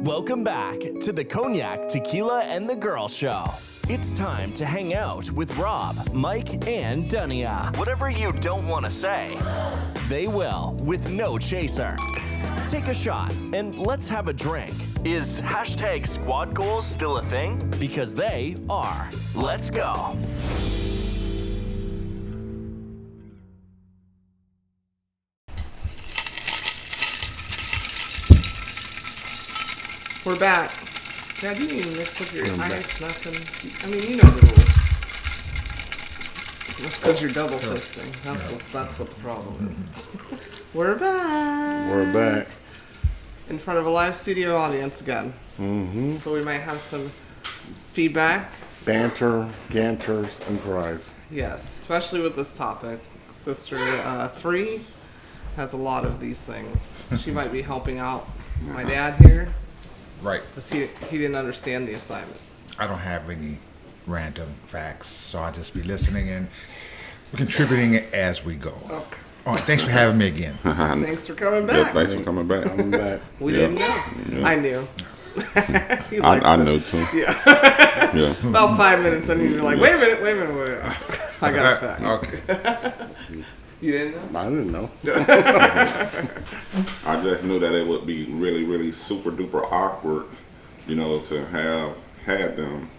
Welcome back to the Cognac, Tequila, and the Girl Show. It's time to hang out with Rob, Mike, and Dunia. Whatever you don't want to say, they will with no chaser. Take a shot and let's have a drink. Is hashtag squad goals still a thing? Because they are. Let's go. We're back. Dad, you need to mix up your ice, nothing. I mean, you know the rules. That's because you're double fisting. That's what the problem is. We're back. We're back. In front of a live studio audience again. Mm-hmm. So we might have some feedback. Banter, ganters, and cries. Yes, especially with this topic. Sister 3 has a lot of these things. She might be helping out my dad here. Right. Because he didn't understand the assignment. I don't have any random facts, so I'll just be listening and contributing as we go. Okay. All right, thanks for having me again. Thanks for coming back. Yeah, thanks for coming back. I'm back. We didn't know. Yeah. I knew. I know too. Yeah. Yeah. About 5 minutes and you're like, wait a minute. I got it back. Okay. You didn't know? I didn't know. I just knew that it would be really, really super duper awkward, to have had them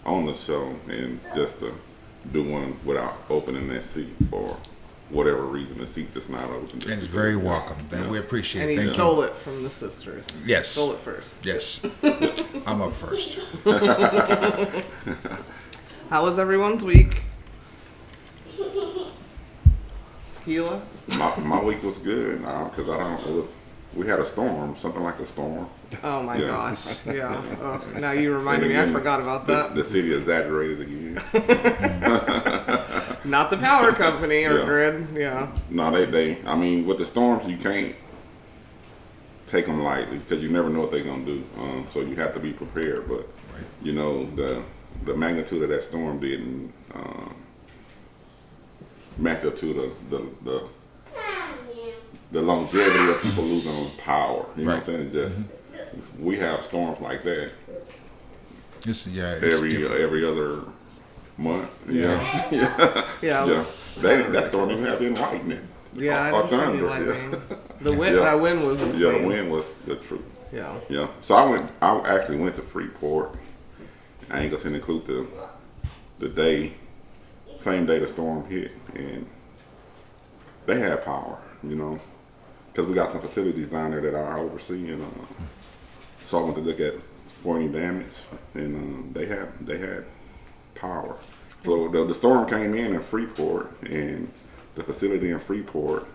on the show and just to do one without opening that seat for whatever reason. The seat just not open. And it's very welcome. And we appreciate And it. he Thank stole you. it from the sisters. Yes. Stole it first. Yes. I'm up first. How was everyone's week? Tequila? My week was good because we had a storm, something like a storm. Oh my Yeah. gosh. Yeah. Oh, now you reminded And me. I again, forgot about that. The city exaggerated again. Not the power company or Yeah. grid. Yeah. No, they. I mean, with the storms, you can't take them lightly because you never know what they're gonna do. So you have to be prepared. But the magnitude of that storm didn't match up to the longevity of people losing power. You know what I'm saying? It's just we have storms like that It's every other month. Yeah. Yeah. That storm even had been lightning. Yeah, I or didn't see any thunder. lightning. Yeah. The wind, Yeah. that wind was insane. Yeah, the wind was the truth. Yeah. Yeah. So I actually went to Freeport. I ain't gonna include the same day the storm hit, and they had power, because we got some facilities down there that I oversee, and so I went to look at for any damage, and they had power. So the storm came in Freeport, and the facility in Freeport,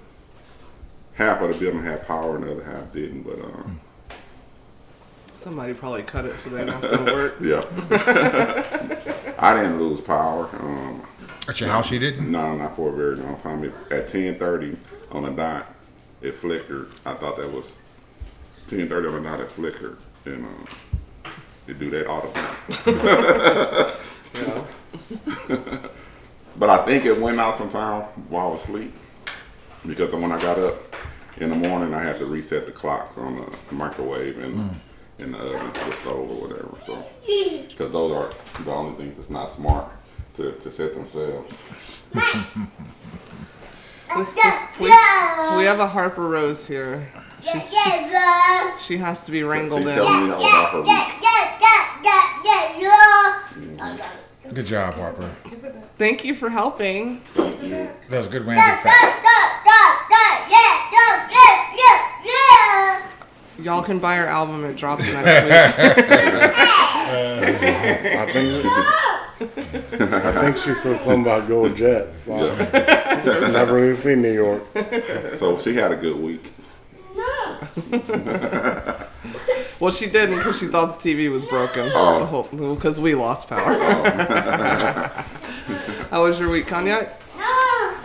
half of the building had power and the other half didn't, but Somebody probably cut it so they don't have to work. yeah. I didn't lose power. At your house you didn't? No, not for a very long time. At 10:30 on the dot, it flickered. I thought that was 10:30 on the dot. It flickered, and it do that all the time. Yeah. But I think it went out sometime while I was asleep, because when I got up in the morning, I had to reset the clocks on the microwave and in the oven, the stove or whatever. So, because those are the only things that's not smart to set themselves. We have a Harper Rose here. She has to be wrangled She's in. telling me that was all her week. Good job, Harper. Thank you for helping. That was good random fact. Y'all can buy her album. It drops next week. I think she said something about go Jets. Never even seen New York. So she had a good week. Well, she didn't because she thought the TV was broken. Because we lost power. How was your week, Cognac?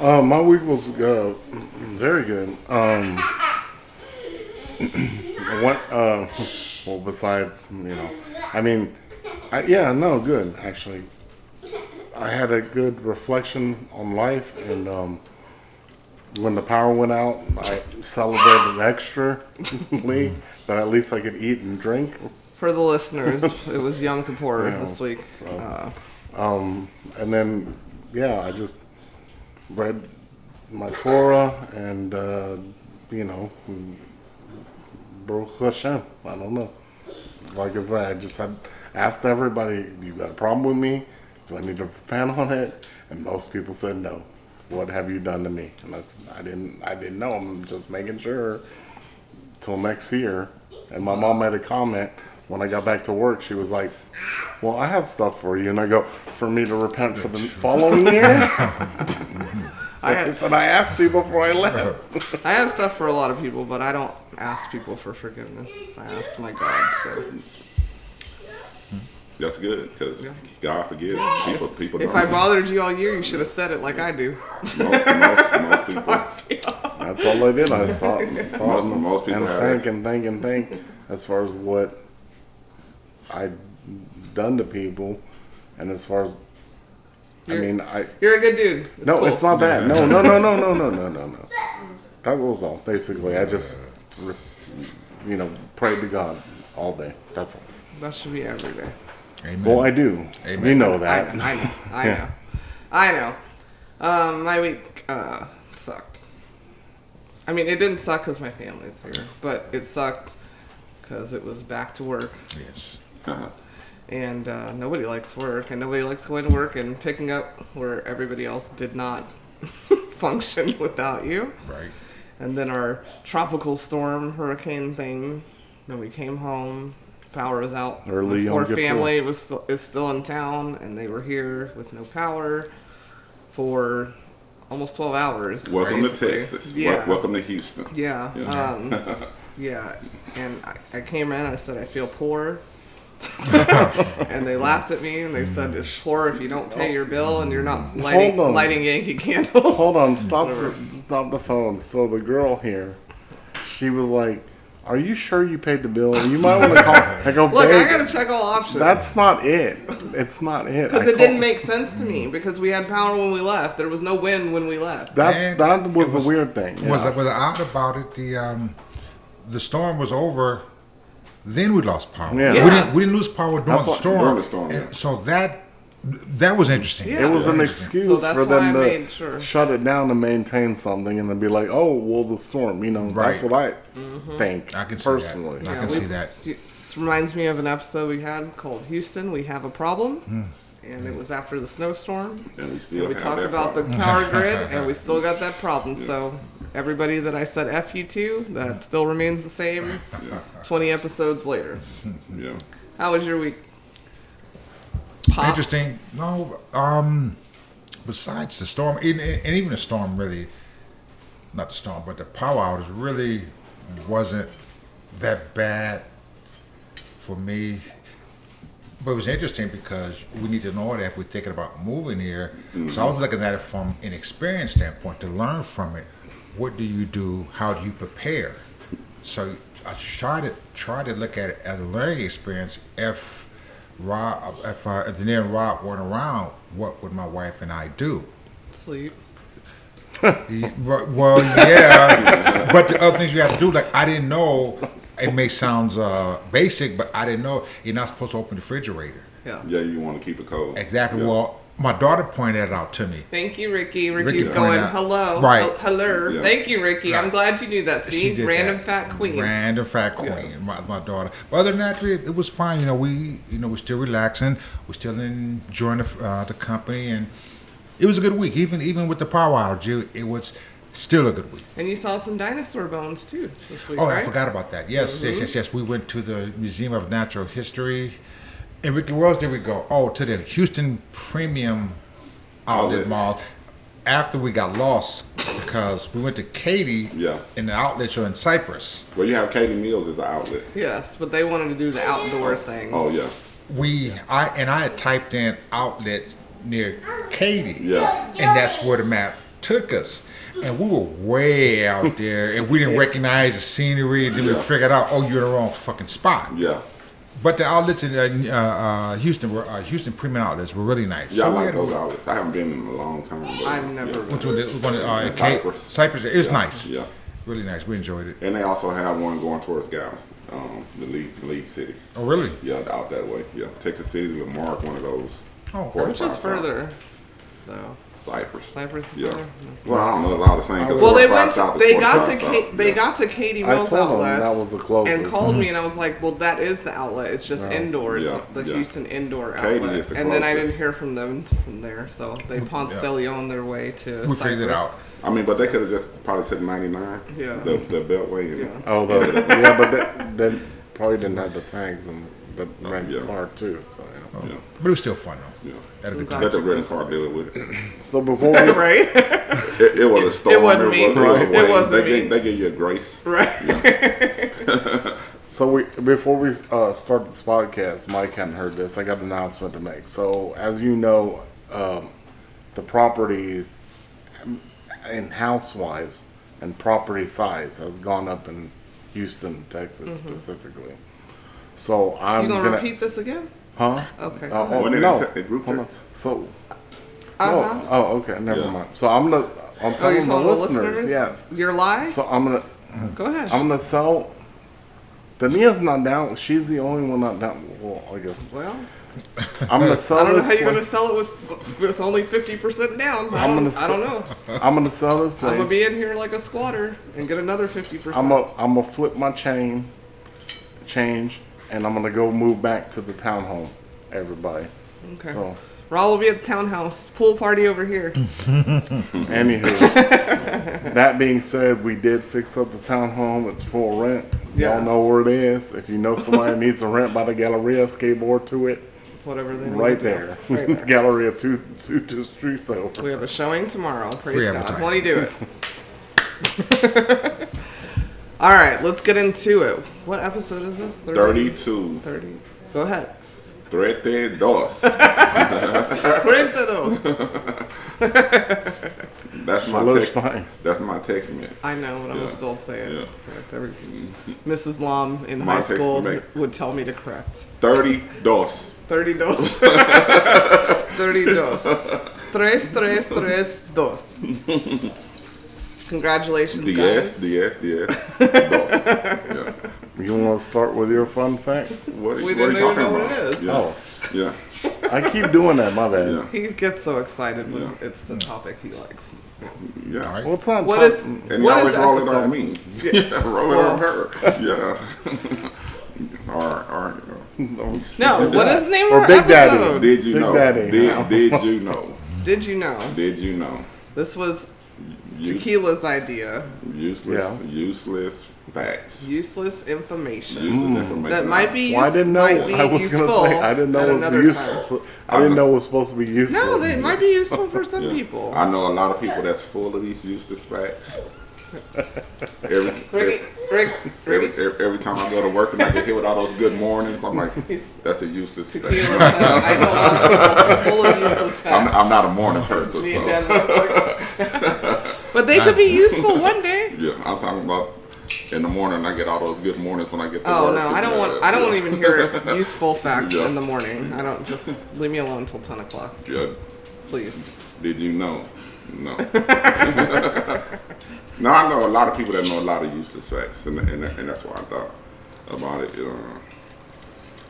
My week was very good. Well, besides, good, actually. I had a good reflection on life, and when the power went out, I celebrated extra-ly that at least I could eat and drink. For the listeners, it was Yom Kippur this week. So, and then, yeah, I just read my Torah and, Baruch Hashem. I don't know. It's like I said, I just had asked everybody, "Do you got a problem with me? Do I need to repent on it?" And most people said no. What have you done to me? And I didn't know. I'm just making sure till next year. And my mom made a comment when I got back to work. She was like, "Well, I have stuff for you." And I go, "For me to repent for the following year?" I said, "I asked you before I left." I have stuff for a lot of people, but I don't ask people for forgiveness. I ask my God. So That's good, because God forgives people. if don't. I bothered you all year, you should have said it like I do. Most people. That's all I did. I thought Most people and have think as far as what I've done to people, and as far as You're a good dude. no, cool. it's not that. No. That was all. Basically, I just prayed to God all day. That's all. That should be every day. Amen. Well, I do. Amen. You know that. I know. My week sucked. I mean, it didn't suck because my family's here, but it sucked because it was back to work. Yes. And nobody likes work, and nobody likes going to work and picking up where everybody else did not function without you. Right. And then our tropical storm, hurricane thing, then we came home. Power was out. Early Our Yom Kippur. family is still in town, and they were here with no power for almost 12 hours. Welcome basically. to Texas. Yeah. Welcome to Houston. Yeah. Yeah. Yeah. And I came in, I said, I feel poor. And they laughed at me, and they said, it's poor if you don't pay your bill and you're not lighting Yankee candles. Hold on. Stop the phone. So the girl here, she was like, "Are you sure you paid the bill? You might want to call." I go, Look, "Babe, I gotta check all options. that's not it. It's not it." Because it didn't make sense to me, because we had power when we left. There was no wind when we left. That was the weird thing. Was out about it? The storm was over. Then we lost power. Yeah. We didn't lose power during the storm. During the storm, yeah. And so that was interesting. Yeah. It was an So excuse that's for why I them made to sure. shut it down and maintain something, and then be like, "Oh, well, the storm." That's what I think. I can see personally. that. I can see that. This reminds me of an episode we had called Houston, We Have a Problem. And it was after the snowstorm. And we still We have talked that about problem. the power grid, and we still got that problem. So everybody that I said F you to, that still remains the same 20 episodes later. Yeah. How was your week? Pops? Interesting. No, besides the storm, and even the storm really, not the storm, but the power outage really wasn't that bad for me. But it was interesting because we need to know that if we're thinking about moving here. So I was looking at it from an experience standpoint to learn from it. What do you do? How do you prepare? So I try to look at it as a learning experience. If the near Rob weren't around, what would my wife and I do? Sleep. Well, yeah, but the other things you have to do, like I didn't know. It may sound basic, but I didn't know you're not supposed to open the refrigerator. Yeah. Yeah, you want to keep it cold. Exactly. Yeah. Well, my daughter pointed that out to me. Thank you, Ricky. Ricky's Ricky's going, pointing out- hello. Right. Hello. Yeah. Thank you, Ricky. I'm Right. glad you knew that. She See? did Random that. fat queen. Random fat queen, Yes. my daughter. But other than that, it was fine. We're still relaxing. We're still enjoying the company, and it was a good week. Even with the power outage, it was still a good week. And you saw some dinosaur bones, too, this week, Oh, right? I forgot about that. Yes. We went to the Museum of Natural History. And Ricky, where else did we go? Oh, to the Houston Premium Outlet Mall. After we got lost, because we went to Katy, and the outlets are in Cyprus. Well, you have Katie Mills as an outlet. Yes, but they wanted to do the outdoor thing. Oh, yeah. I had typed in outlet near Katy, Yeah. and that's where the map took us. And we were way out there, and we didn't recognize the scenery. And then we figured out, oh, you're in the wrong fucking spot. Yeah. But the outlets in Houston were Houston premium outlets were really nice. Yeah, I we like had those outlets. I haven't been in a long time. But I've never Which one? In Cypress. Cypress. It was Yeah, nice. Yeah. Really nice. We enjoyed it. And they also have one going towards Galveston, the lead city. Oh, really? Yeah, out that way. Yeah, Texas City, Lamarck, one of those. Oh, 45 Which is south. further, though. Cypress. Cypress is Yeah. further? Well, I don't know. It's all the same. 'Cause Well, they 45 went. south is They 45 got to. south. They Yeah. got to Katie I Mills told them outlets. that was the closest. And called me, and I was like, "Well, that is the outlet. It's just indoor. It's Yeah, the yeah. Houston indoor Katy outlet." is the And then I didn't closest. hear from them from there, so they Ponce de Leon their way to. We figured it Cypress. out. I mean, but they could have just probably took 99. Yeah. The Beltway. And, Yeah. Oh, yeah, but they probably didn't have the tags and the rent yeah. car too. So Yeah. But it was still fun though. Yeah. At a good I'm time. Let the rental car deal with it. so before we Right. It was a storm. It wasn't me. Wayne. It wasn't me. They give you a grace. Right. So before we start this podcast, Mike hadn't heard this. I got an announcement to make. So as you know, the properties in house wise and property size has gone up in Houston, Texas specifically. So I'm You gonna repeat this again? Huh? Okay. Oh, go ahead. When no. they group Hold on. text. So Uh-huh. oh, okay, never Yeah. mind. So I'm Oh, telling you're the telling the listeners, listeners? yes. Your lie? So Go ahead. I'm gonna sell. Dania's not down. She's the only one not down. Well, I guess well, I'm gonna sell I don't know this. how you're gonna place. sell it with only 50% down. I don't know. I'm gonna sell this I'm place. gonna be in here like a squatter and get another 50%. I'm gonna flip my change, and I'm gonna go move back to the townhome. Everybody. Okay. So, Raul will be at the townhouse pool party over here. anywho, that being said, we did fix up the townhome. It's full rent. Y'all Yes. know where it is. If you know somebody needs to rent by the Galleria, skateboard to it. Whatever they need Right to do. there. Right there. Galleria two streets over. We have a showing tomorrow. Praise Free God. advertising. Won't he do it? All right, let's get into it. What episode is this? 32. 30. Go ahead. 32. 32. That's my Looks text. fine. That's my text message. I know, but I'm Yeah. gonna still say it. Yeah. Correct everything. Mrs. Lom in My high text school to me. would tell me to correct. 32. 32. 32. 3. Congratulations, guys. DS. Dos. Yeah. You want to start with your fun fact? What We are you didn't even talking know about? what it is. Yeah. Oh, Yeah. I keep doing that. My bad. Yeah. He gets so excited when Yeah. it's the topic he likes. Yeah. All right. Well, it's not What top- is And you what always is roll it episode? on me. Yeah. Yeah, roll it Well- on her. Yeah. All right. No, what is the name of Or our Big Daddy. episode? Did you Big know? Daddy. Did you know? Did you know? Did you know? This was You- Tequila's idea. Useless facts. Useless information. Useless information. That might be Well, I didn't know. might be I was useful gonna say I didn't know at it was another useless. time. I didn't know it was supposed to be useless. No, they might be useful for some Yeah. people. I know a lot of people that's full of these useless facts. Every time I go to work and I get hit with all those good mornings, I'm like, that's a useless fact. Tequila. I know a lot of people full of useless facts. I'm not a morning person, Me and so Dan but they could be useful one day. yeah, I'm talking about in the morning. I get all those good mornings when I get to Oh work. no, I don't want. I don't want to even hear useful facts Yeah. in the morning. I don't. Just leave me alone until 10 o'clock, Yeah. please. Did you know? No. No, I know a lot of people that know a lot of useless facts, and that's why I thought about it.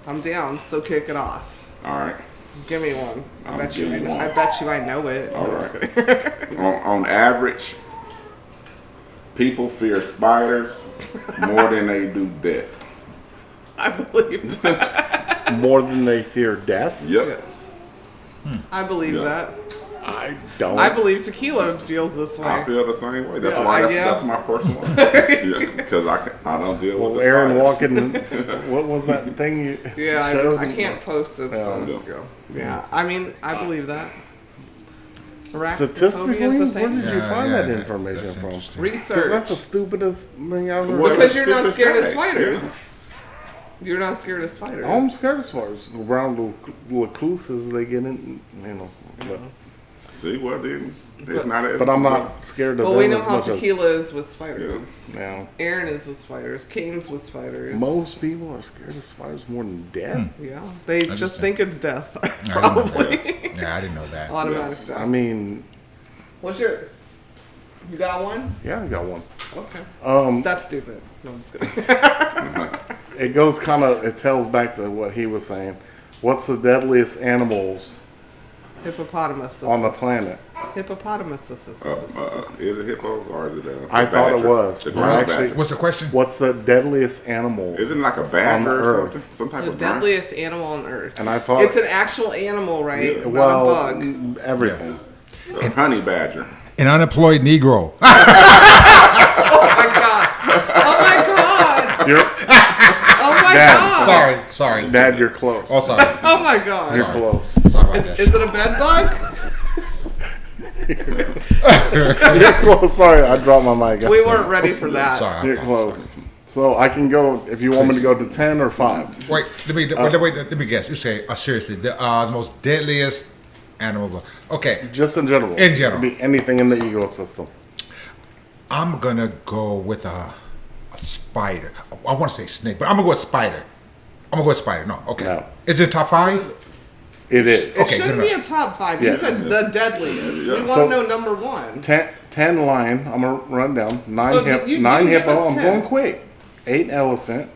I'm down. So kick it off. All right. Give me one. I I'll bet you. give you one. I bet you I know it. All No, I'm just right. kidding. On average, people fear spiders more than they do death. I believe that. More than they fear death. Yep. Yes. I believe Yeah. that. I don't. I believe tequila feels this way. I feel the same way. That's Yeah, why yeah. that's my first one. Yeah, because I don't deal with Well, the Aaron spiders. walking. What was that thing you Yeah, showed? I can't post it. So Yeah. yeah, I mean, I believe that. Arachnophobia Statistically, is a where thing. did you find that that's information from? interesting. Because Research. that's the stupidest thing I've ever What? heard. Because you're not Stupid scared of facts, spiders. yeah. You're not scared of spiders. I'm scared of spiders. Around the recluses, they get in, But See, well then, it's not as. But I'm not scared of Well, them we know as how much as tequila is with spiders. yeah. Aaron is with spiders. Kane's with spiders. Most people are scared of spiders more than death. Yeah, they just Interesting. think it's death. I didn't know Probably. that. Yeah, I didn't know that. Automatic death. I mean, What's yours? You got one? yeah, I got one. Okay. That's stupid. No, I'm just kidding. It goes it tells back to what he was saying. What's the deadliest animals Hippopotamus. on the planet? Hippopotamus. Is it hippos or is it I thought it was. The But ground actually- badger. What's the question? What's the deadliest animal? Isn't it like a On badger the or earth. something? Some type The of ground? deadliest animal on Earth. And I thought It's an actual animal, right? Yeah. Not well, a bug. everything. A honey badger. An unemployed Negro. Oh my god! Oh my god! You're, Oh my Dad, god! Sorry. Dad, you're close. Oh, sorry. Oh my god! You're close. Sorry about that. Is it a bed bug? You're close. Sorry, I dropped my mic. We weren't ready for that. Sorry. You're close. So I can go if you want me to go to 10 or 5. Wait, let me guess. You say, seriously, the most deadliest animal. Okay, Just in general. In general. It could be anything in the ecosystem. I'm going to go with a spider. I want to say snake, but I'm going to go with spider. No, okay. No. Is it top 5? It is. It Okay, shouldn't good be enough. a top 5. Yes. You said the deadliest. Yeah. We want So- to know number 1. 10 lion. I'm gonna run down. 9 So hip. you 9 give hippo. us I'm 10. going quick. 8 elephant.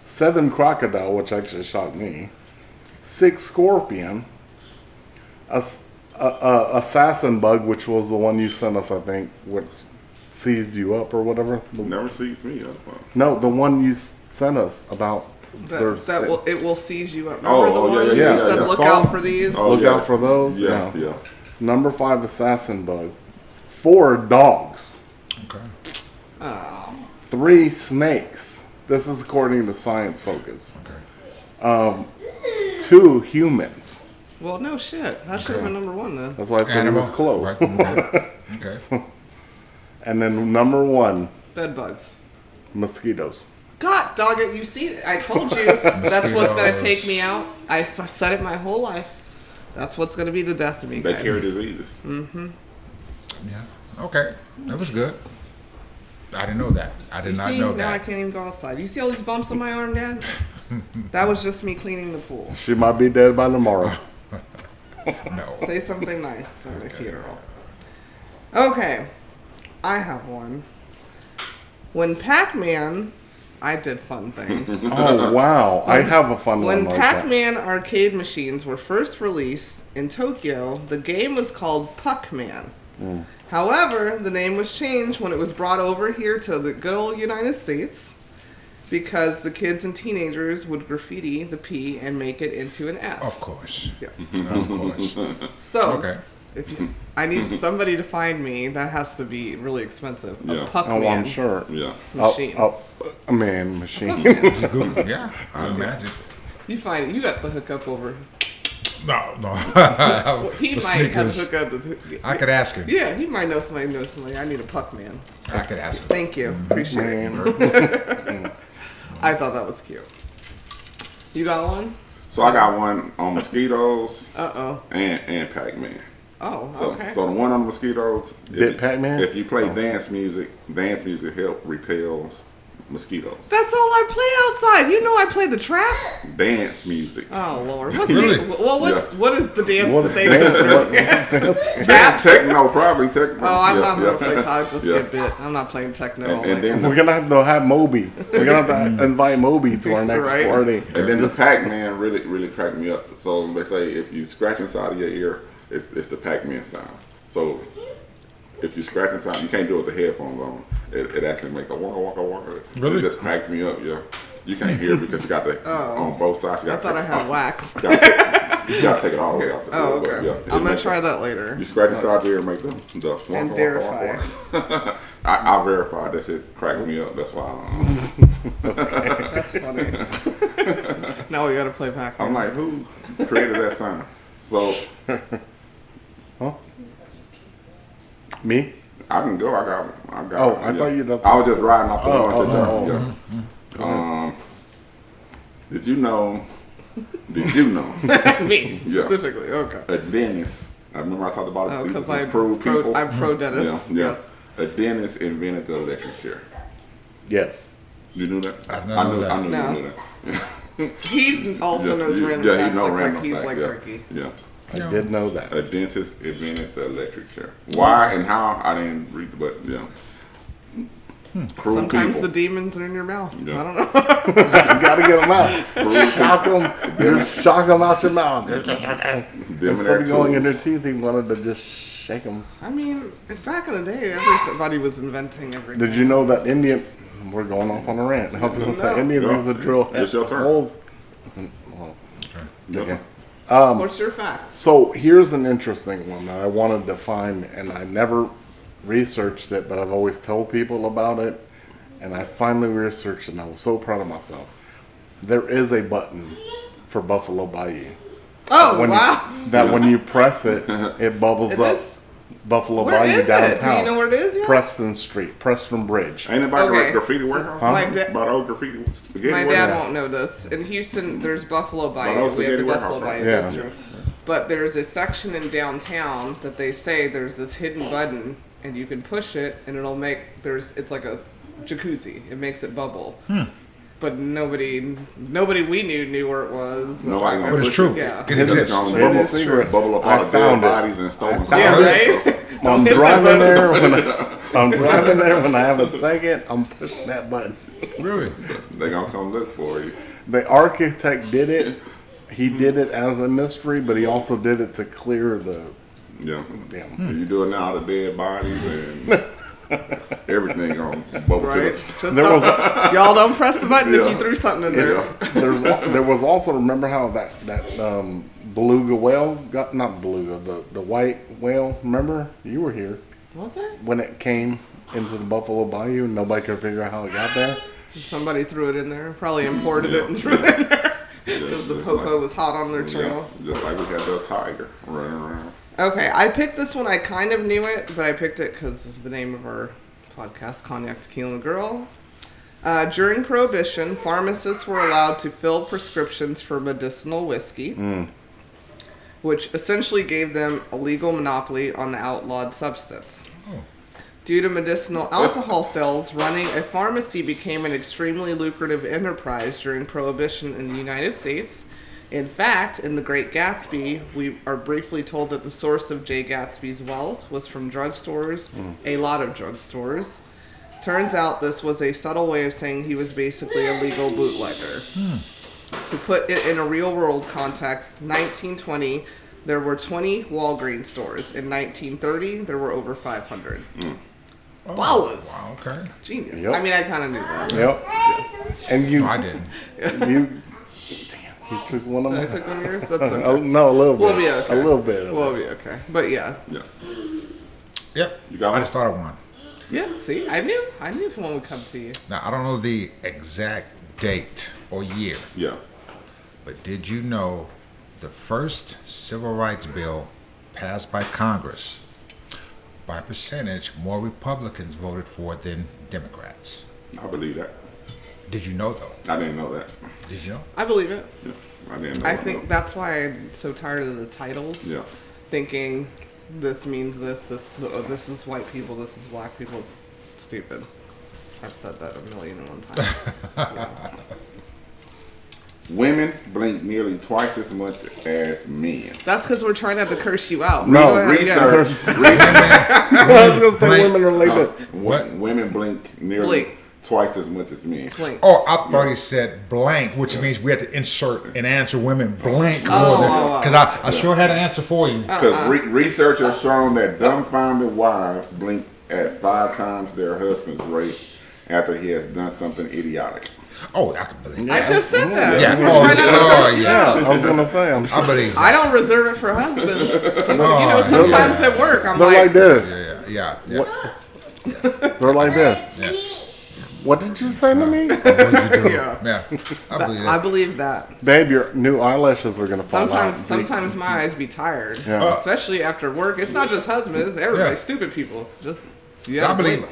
7 crocodile, which actually shocked me. 6 scorpion. A assassin bug, which was the one you sent us, I think, which seized you up or whatever. Never sees me. That's why. No, the one you sent us about. It will seize you up. Oh, Remember the one yeah, you yeah, said yeah. look Saw- out for these? Oh, Look yeah. out for those. Yeah. Number 5 assassin bug. 4 dogs. Okay. Oh. 3 snakes. This is according to Science Focus. Okay. 2 humans. Well, no shit. That should have been number 1 then. That's why I said it was close. Right. Okay. And then number 1, Bed bugs. mosquitoes. God, dog it. You see, I told you that's what's going to Mosquitoes. take me out. I said it my whole life. That's what's going to be the death of me, They guys. carry diseases. Yeah. Okay. That was good. I didn't know that. I did You not see, know now I that. can't even go outside. You see all these bumps on my arm, Dad? That was just me cleaning the pool. She might be dead by tomorrow. No. Say something nice at a funeral. Okay, I have one. When Pac-Man, I did fun things. Oh, wow. I have a fun When one like that. Pac-Man arcade machines were first released in Tokyo, the game was called Puck-Man. However, the name was changed when it was brought over here to the good old United States because the kids and teenagers would graffiti the P and make it into an F. Of course. Yeah. Of course. So, Okay. I need somebody to find me. That has to be really expensive. Yeah. A Puck-Man Oh, I'm sure. Yeah. machine. A man machine. It's good. Yeah, I imagine. You find it. You got the hookup over. No. He The might have a sneakers. hookup. I could ask him. Yeah, he might know somebody. Knows somebody. I need a Puck-Man. I could ask him. Thank you. Appreciate it. Man. I thought that was cute. You got one? So I got one on mosquitoes Uh-oh. and Pac-Man. Oh, So, okay. so the one on mosquitoes. Did Pac-Man? If you play dance music help repels mosquitoes. That's all I play outside. You know I play the trap. Dance music. Oh Lord. What's Really? what is the dance What's that they dance? Tap? Techno, probably techno. Oh, I'm Yeah, not gonna yeah. play I just Yeah. get bit. I'm not playing techno. And then We're gonna have to have Moby. We're gonna have to invite Moby to our next Right. party. And then the Pac-Man really cracked me up. So they say if you scratch inside of your ear, it's the Pac-Man sound. So if you scratch inside, you can't do it with the headphones on. It actually makes a waka waka. Really? It just cracked me up. Yeah, you can't hear it because you got the on both sides. You I gotta thought I take it had off. wax. You gotta take it all the way off. The Oh, but okay. yeah, I'm gonna makes try it- that later. You scratch inside your ear, make the waka, And waka, verify. waka. I verified that shit cracked me up. That's why That's funny. Now we gotta play back. I'm like, who created that sound? So Me? I can go. I got. Oh, I thought you- that's- I was just riding off the Oh, ones that oh, y'all. Yeah. Did you know? Me specifically. Okay. A dentist I remember I talked about it. Oh, because I'm pro dentist. Yeah. Yes. A dentist invented the electric chair. Yes. You knew that? I knew that. I knew No. you knew that. He also knows random he facts knows like random he's facts, like yeah. Ricky. Yeah. I did know that. A dentist invented the electric chair. Why and how, I didn't read the but yeah. Cruel Sometimes people. the demons are in your mouth. Yeah. I don't know. You gotta get them out. Cruel Shock them. Just shock them out your mouth. Them and Instead their of going in their tools. teeth, he wanted to just shake them. I mean, back in the day, everybody was inventing everything. Did you know that Indian? We're going off on a rant. I was gonna say No. Indians Yeah. used to drill It's your turn. holes. Yeah. What's your facts? So here's an interesting one that I wanted to find, and I never researched it, but I've always told people about it, and I finally researched it, and I was so proud of myself. There is a button for Buffalo Bayou. Oh, When wow. when you press it, it bubbles It up. is? Buffalo Where Bayou is it? downtown. Do you know where it is yet? Preston Street, Preston Bridge. Ain't it about Okay. the graffiti warehouse? My da- About old graffiti spaghetti My warehouse? dad won't know this. In Houston, there's Buffalo Bayou. those We have the spaghetti Buffalo warehouse, Bayou right? Yeah. district. But there's a section in downtown that they say there's this hidden button, and you can push it, and it'll make it's like a jacuzzi. It makes it bubble. But nobody we knew where it was. Nobody gonna But it's push true. it. Yeah. It It's exists. gonna It bubble, is true. bubble up I all the dead found it. bodies and stolen found Yeah, it. right? I'm hit that driving button. there I'm driving there when I have a second. I'm pushing that button. Really? They gonna come look for you. The architect did it. He did it as a mystery, but he also did it to clear the. Yeah. Damn. If you do it now, the dead bodies and everything gonna bubble Right? to Just There don't, was y'all don't press the button if Yeah. you threw something in the. there. Yeah. there was also, remember how that beluga whale got, not beluga, the white whale, remember? You were here Was it? when it came into the Buffalo Bayou and nobody could figure out how it got there. Somebody threw it in there. Probably imported it and threw it in there. Because the just popo like- was hot on their trail. Yeah, just like we had the tiger running around. Okay, I picked this one. I kind of knew it, but I picked it because of the name of our podcast, Cognac, Tequila, and the Girl. During Prohibition, pharmacists were allowed to fill prescriptions for medicinal whiskey, which essentially gave them a legal monopoly on the outlawed substance. Due to medicinal alcohol sales, running a pharmacy became an extremely lucrative enterprise during Prohibition in the United States. In fact, in The Great Gatsby, we are briefly told that the source of Jay Gatsby's wealth was from drugstores, a lot of drugstores. Turns out this was a subtle way of saying he was basically a legal bootlegger. To put it in a real-world context, 1920, there were 20 Walgreens stores. In 1930, there were over 500. Oh, Ballers. wow, okay. Genius. Yep. I mean, I kind of knew that. Yep. And you, No, I didn't. you took one of I mine. took one of yours? That's okay. No, a little bit. We'll be okay. A little bit. of We'll it. be okay. But yeah. Yeah. Yep. You got I one? just thought of one. Yeah, see? I knew if one would come to you. Now, I don't know the exact date or year, Yeah. but did you know the first civil rights bill passed by Congress, by percentage, more Republicans voted for it than Democrats? I believe that. Did you know, though? I didn't know that. Did you know? I believe it. Yeah. I didn't know I that. think that's why I'm so tired of the titles. Yeah. Thinking this means this is white people, this is black people. It's stupid. I've said that 1,000,001 times. Yeah. Women blink nearly twice as much as men. That's because we're trying not to curse you out. No, Go ahead, yeah. Research. I was gonna say Blink. women are like that. What? Women blink nearly Blink. twice as much as men. Blink. Oh, I thought he said blank, which means we had to insert an answer. Women blank more Oh, than oh, oh. because I sure had an answer for you. Because research has shown that dumbfounded wives blink at 5 times their husband's rate after he has done something idiotic. Oh, I can believe I that. just said that. Yeah. We're trying not to curse you Yeah, out. I was gonna say. I'm I sure. believe. I don't reserve it for husbands. Oh, Sometimes at work, I'm They're like like, this. Yeah. They're like this. Yeah. What did you say to me? What'd you do? Yeah. Yeah. I believe I that. believe that. Babe, your new eyelashes are gonna fall out. Sometimes my eyes be tired, Yeah. especially after work. It's not just husbands; it's everybody. Yeah. Stupid people. Just I believe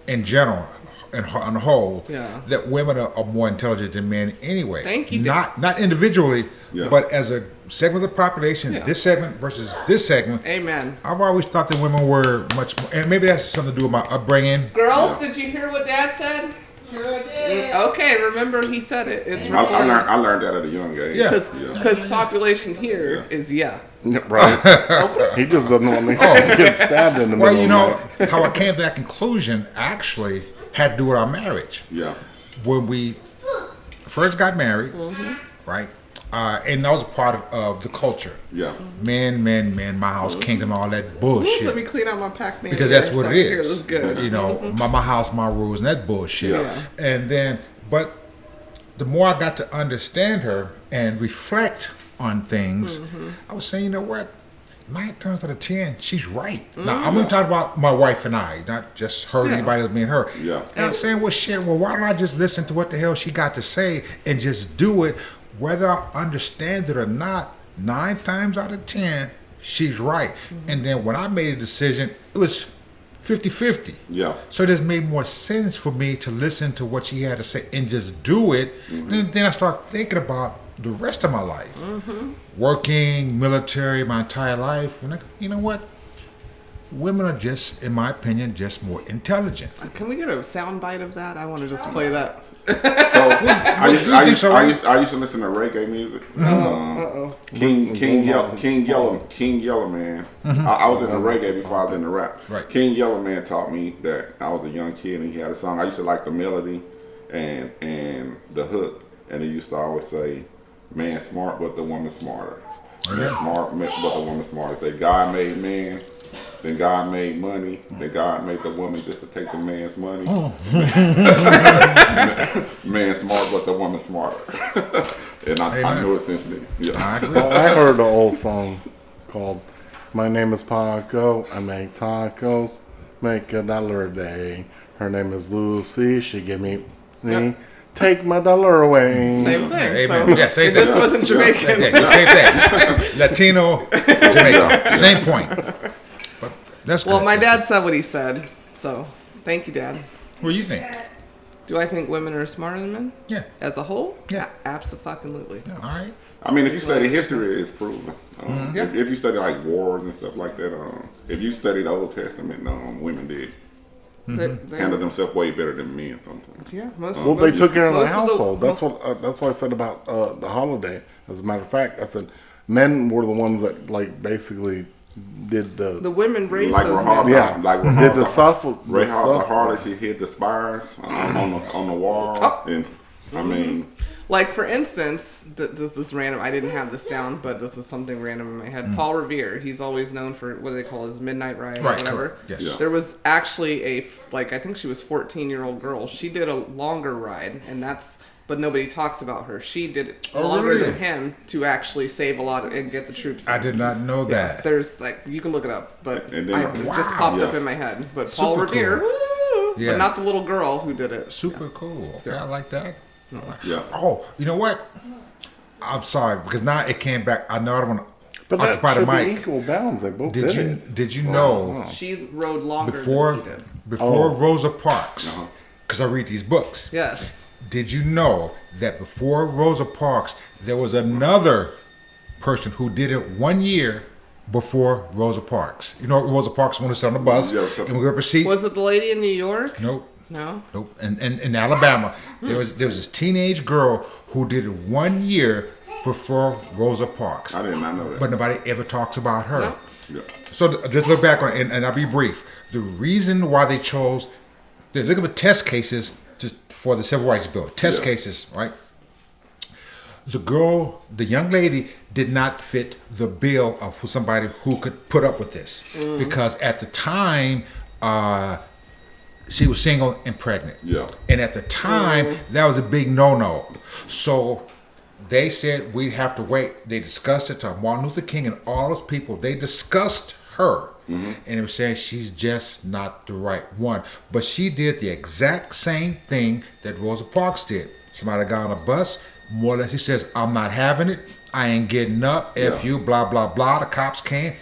in general, on the whole, Yeah. that women are more intelligent than men anyway. Thank you, Not individually, Yeah. but as a segment of the population, Yeah. this segment versus this segment. Amen. I've always thought that women were much more, and maybe that's something to do with my upbringing. Girls, did you hear what Dad said? Sure did. Okay, remember he said it. It's I learned that at a young age. Yeah. because population here is Right. He just doesn't want me to get stabbed in the middle. Well, you know, of the night. how I came to that conclusion actually had to do with our marriage. Yeah. When we first got married, right? And that was a part of the culture. Yeah. Men, my house, kingdom, all that Let me bullshit. clean out my Pac-Man. Because here that's what so it I can hear is. this good. You know, my house, my rules, and that bullshit. Yeah. And then, but the more I got to understand her and reflect on things, I was saying, you know what? 9 times out of 10, she's right. Now, I'm going to talk about my wife and I, not just her, Yeah. anybody else, me and her. Yeah. And I'm saying, well, shit, well, why don't I just listen to what the hell she got to say and just do it, whether I understand it or not? 9 times out of 10, she's right. And then when I made a decision, it was 50-50. Yeah. So it just made more sense for me to listen to what she had to say and just do it. And then I start thinking about the rest of my life. Working, military, my entire life. And you know what? Women are just, in my opinion, just more intelligent. Can we get a sound bite of that? I want to just play that. So I used, you I, think used, so, I, right? used, I used to listen to reggae music. King Yellow Man. I was in the reggae before I was in the rap. Right. King Yellow Man taught me that I was a young kid and he had a song. I used to like the melody and the hook, and he used to always say, "Man smart, but the woman smarter. Man smart, but the woman smarter." Say God made man. Then God made money. Then God made the woman just to take the man's money. Man smart, but the woman smarter. And I know it since then. Yeah. I agree. Well, I heard an old song called "My Name is Paco. I make tacos, make $1 a day. Her name is Lucy. She give me take my dollar away." Same thing. Yeah, So amen. Yeah, same it just thing. wasn't Jamaican. Yeah, same thing. Latino, Jamaican. Same point. But that's Well, good. my dad said what he said. So thank you, Dad. What do you think? Do I think women are smarter than men? Yeah. As a whole? Yeah. Absolutely. All right. I mean, if you study history, it's proven. Yeah. If you study like wars and stuff like that, if you study the Old Testament, women did handle themselves way better than men sometimes. Yeah. Well, they took care of the most household. That's what I said about the holiday. As a matter of fact, I said men were the ones that like basically did the women raised Like those Rahab, men. yeah, like did the suffer. Rahab the harlot, she hid the spires on the wall, and I mean, Like, for instance, this random, I didn't have the sound, but this is something random in my head. Paul Revere, he's always known for what do they call his midnight ride or Right, whatever. correct. Yes. Yeah. There was actually I think she was 14-year-old girl. She did a longer ride, but nobody talks about her. She did it longer really? than him to actually save a lot and get the troops in. I did not know that. There's, you can look it up, but And then- it just popped up Yeah. in my head. But Paul Super Revere, cool. woo, Yeah. but not the little girl who did it. Super cool. Okay, I like that. yeah. Oh, you know what? I'm sorry because now it came back. I know I don't want to But that occupy the should be mic. equal balance. They both did it. Did you know She rode longer before than he did. before Rosa Parks? Because I read these books. Yes. Did you know that before Rosa Parks, there was another person who did it 1 year before Rosa Parks? You know, Rosa Parks when we was on the bus Yeah, and we were up a seat. Was it the lady in New York? Nope. No. Nope. And in Alabama, there was this teenage girl who did it 1 year before Rosa Parks. I did not know that. But nobody ever talks about her. No. Yeah. So just look back on it, and I'll be brief. The reason why they chose, they look at the test cases for the Civil Rights Bill. Test Yeah. cases, right? The young lady did not fit the bill of somebody who could put up with this. Because at the time, she was single and pregnant. Yeah. And at the time, that was a big no-no. So they said we'd have to wait. They discussed it to Martin Luther King and all those people. They discussed her. And it was saying she's just not the right one. But she did the exact same thing that Rosa Parks did. Somebody got on a bus, more or less he says, I'm not having it. I ain't getting up. F you, blah, blah, blah. The cops came.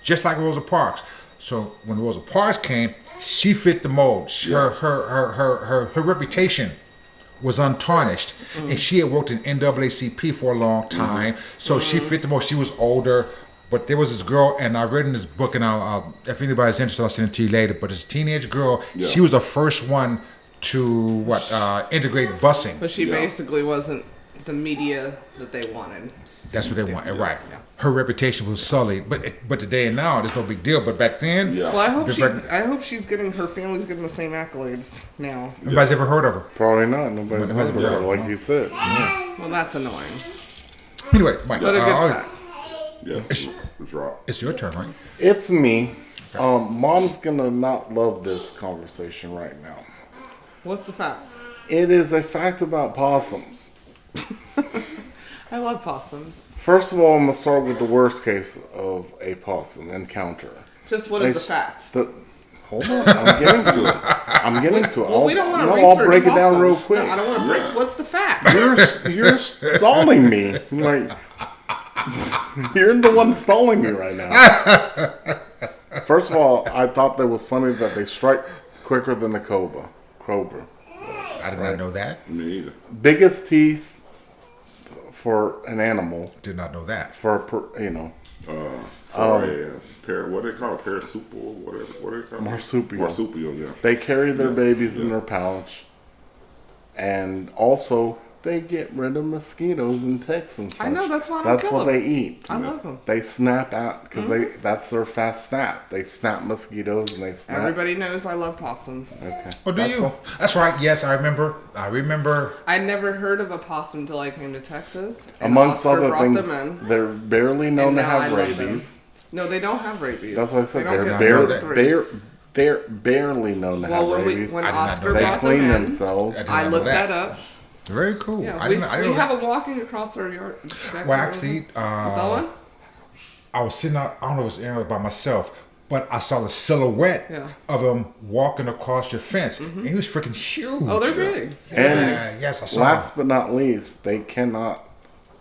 Just like Rosa Parks. So when Rosa Parks came, She fit the mold. Her reputation was untarnished, and she had worked in NAACP for a long time, so she fit the mold. She was older, but there was this girl, and I read in this book, and I'll if anybody's interested, I'll send it to you later. But this teenage girl, she was the first one to integrate busing. But she basically wasn't the media that they wanted. That's what they wanted, right? Yeah. Her reputation was sullied, but today and now, there's no big deal. But back then, Well, I hope she's getting her family's getting the same accolades now. Nobody's ever heard of her. Probably not. Nobody's heard of her, like you said. Yeah. Well, that's annoying. Anyway, Mike, But a good fact. Yes, it's right. It's your turn, right? It's me. Mom's gonna not love this conversation right now. What's the fact? It is a fact about possums. I love possums. First of all, I'm gonna start with the worst case of a possum encounter. Just what is the fact? Hold on, I'm getting to it. Well, we don't want to I'll break it down real quick. No, I don't want to break. What's the fact? You're stalling me. Like you're the one stalling me right now. First of all, I thought that was funny that they strike quicker than the cobra. I did not know that. Me either. Biggest teeth for an animal. Did not know that. For what they call it, parasupo or whatever. What they call it? Marsupial, yeah. They carry their babies in their pouch, and also they get rid of mosquitoes and ticks and such. I know, that's why That's what they eat. I love them. They snap out because that's their fast snap. They snap mosquitoes and they snap. Everybody knows I love possums. Okay. Oh, do you? That's right. Yes, I remember. I never heard of a possum until I came to Texas. Amongst Oscar other things, them in, they're barely known to now I have love rabies. No, they don't have rabies. That's what I said. They don't They're get rabies. barely known to have rabies. When I did not Oscar know They that. brought clean them in, themselves. I looked that up. Very cool. Yeah, I we didn't know have that. a walking across our yard. Well, actually, you saw one? I was sitting out, I don't know if it was in there by myself, but I saw the silhouette of him walking across your fence. And he was freaking huge. Oh, they're big. And yes, I saw last but not least, they cannot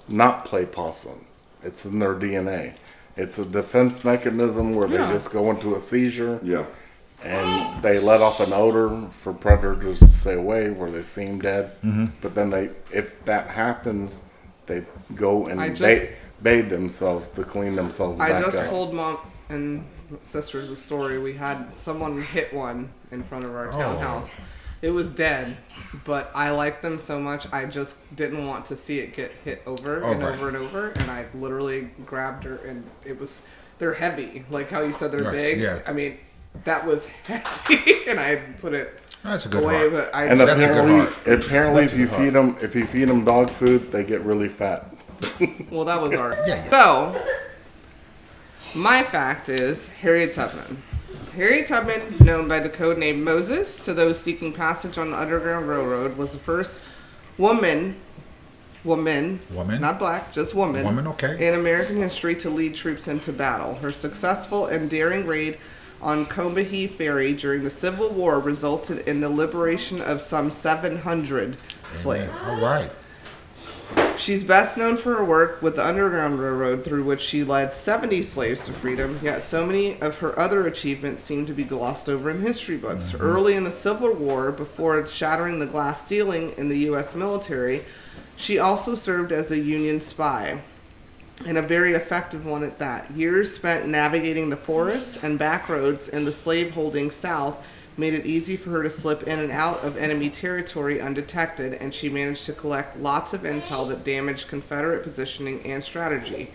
not play possum. It's in their DNA. It's a defense mechanism where they just go into a seizure. Yeah. And they let off an odor for predators to stay away where they seem dead. But then if that happens, they go and bathe themselves to clean themselves back up. I just told Mom and sisters a story. We had someone hit one in front of our townhouse. It was dead, but I liked them so much, I just didn't want to see it get hit over and over and over. And I literally grabbed her, and they're heavy. Like how you said they're big. Yeah. I mean, that was heavy, and I put it That's a good away. heart. But And apparently, if you feed them dog food, they get really fat. well, that was our. Yeah. So, my fact is Harriet Tubman. Harriet Tubman, known by the code name Moses to those seeking passage on the Underground Railroad, was the first woman, not black, just woman, in American history to lead troops into battle. Her successful and daring raid on Combahee Ferry during the Civil War resulted in the liberation of some 700 slaves. All right. She's best known for her work with the Underground Railroad, through which she led 70 slaves to freedom, yet so many of her other achievements seem to be glossed over in history books. Early in the Civil War, before shattering the glass ceiling in the U.S. military, she also served as a Union spy, and a very effective one at that. Years spent navigating the forests and back roads in the slave-holding South made it easy for her to slip in and out of enemy territory undetected, and she managed to collect lots of intel that damaged Confederate positioning and strategy.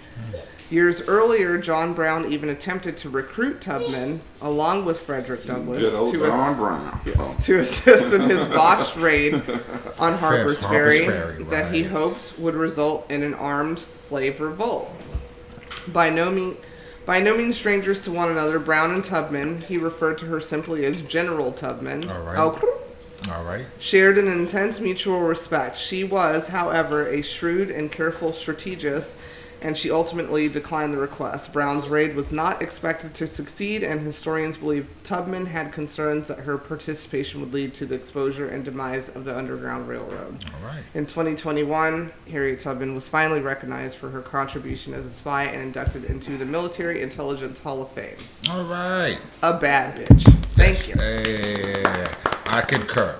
Years earlier, John Brown even attempted to recruit Tubman, along with Frederick Douglass, to assist in his botched raid on Harper's Ferry that he hopes would result in an armed slave revolt. By no means strangers to one another, Brown and Tubman, he referred to her simply as General Tubman. All right. Shared an intense mutual respect. She was, however, a shrewd and careful strategist, and she ultimately declined the request. Brown's raid was not expected to succeed, and historians believe Tubman had concerns that her participation would lead to the exposure and demise of the Underground Railroad. All right. In 2021, Harriet Tubman was finally recognized for her contribution as a spy and inducted into the Military Intelligence Hall of Fame. All right. A bad bitch. Thank you. I concur.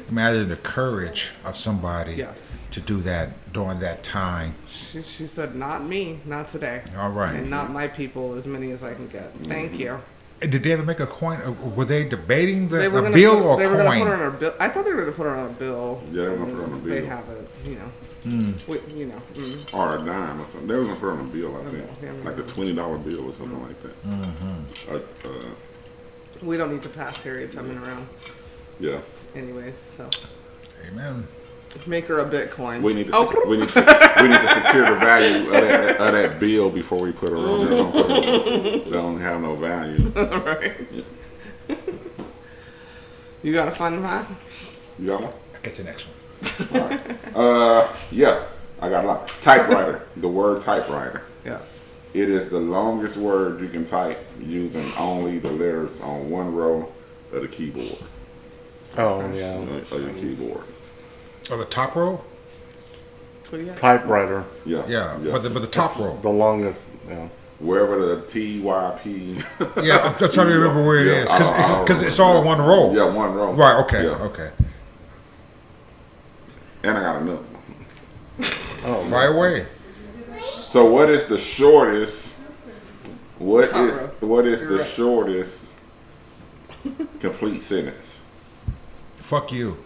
Imagine the courage of somebody Yes. to do that during that time. She said, not me, not today. All right. And not my people, as many as I can get. Thank you. Did they ever make a coin? Were they debating They were the gonna bill put, or they were gonna put coin? her on a bill. I thought they were gonna put her on a bill. Yeah, they were gonna put her on a bill. They have it, you know. Or a dime or something. They was gonna put her on a bill, I think. Yeah. Like the $20 bill or something like that. We don't need to pass Harriet Tubman around, Yeah. anyways. So Amen. make her a Bitcoin. We need to we need to secure the value of that bill before we put her on there. They don't have no value. Right. Yeah. You got a fun fact? You got one? I'll get the next one. All right. Yeah, I got a lot. Typewriter. The word typewriter. Yes. It is the longest word you can type using only the letters on one row of the keyboard. Oh, yeah. Of your keyboard. Oh, the top row? What do you got? Yeah. Yeah, but the top row. The longest, yeah. Wherever the TYP. Yeah, I'm just trying to remember where it is because it's all in one row. Yeah, one row. Right. Okay. Yeah. Okay. And I got another one. Oh, Fire away. So what is the shortest? What Top is row. what is You're the right. shortest complete sentence Fuck you.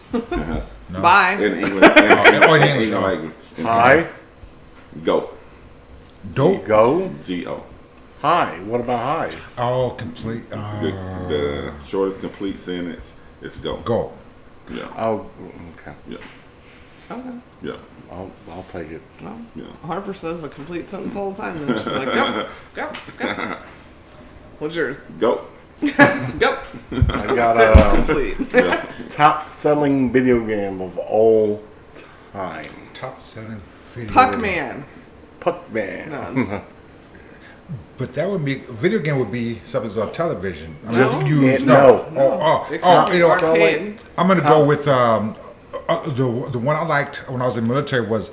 Bye. in English? in In English, English oh. language. Hi. Go. Dope. Go. Go. Hi. What about hi? Oh, complete. The shortest complete sentence is go. Go. Yeah. Oh, okay. Yeah. Okay. Yeah. I'll take it. Well, Yeah. Harper says a complete sentence all the time. And she'll be like, go, go, go. What's yours? Go. Go. I got Sentence a complete. Yeah. top selling video game of all time. Top selling video. Puckman. Puckman. No, But that would be video game would be something that's on television. I mean, Just- you use no. It's oh. not You know, arcade. I'm gonna go with the one I liked when I was in the military was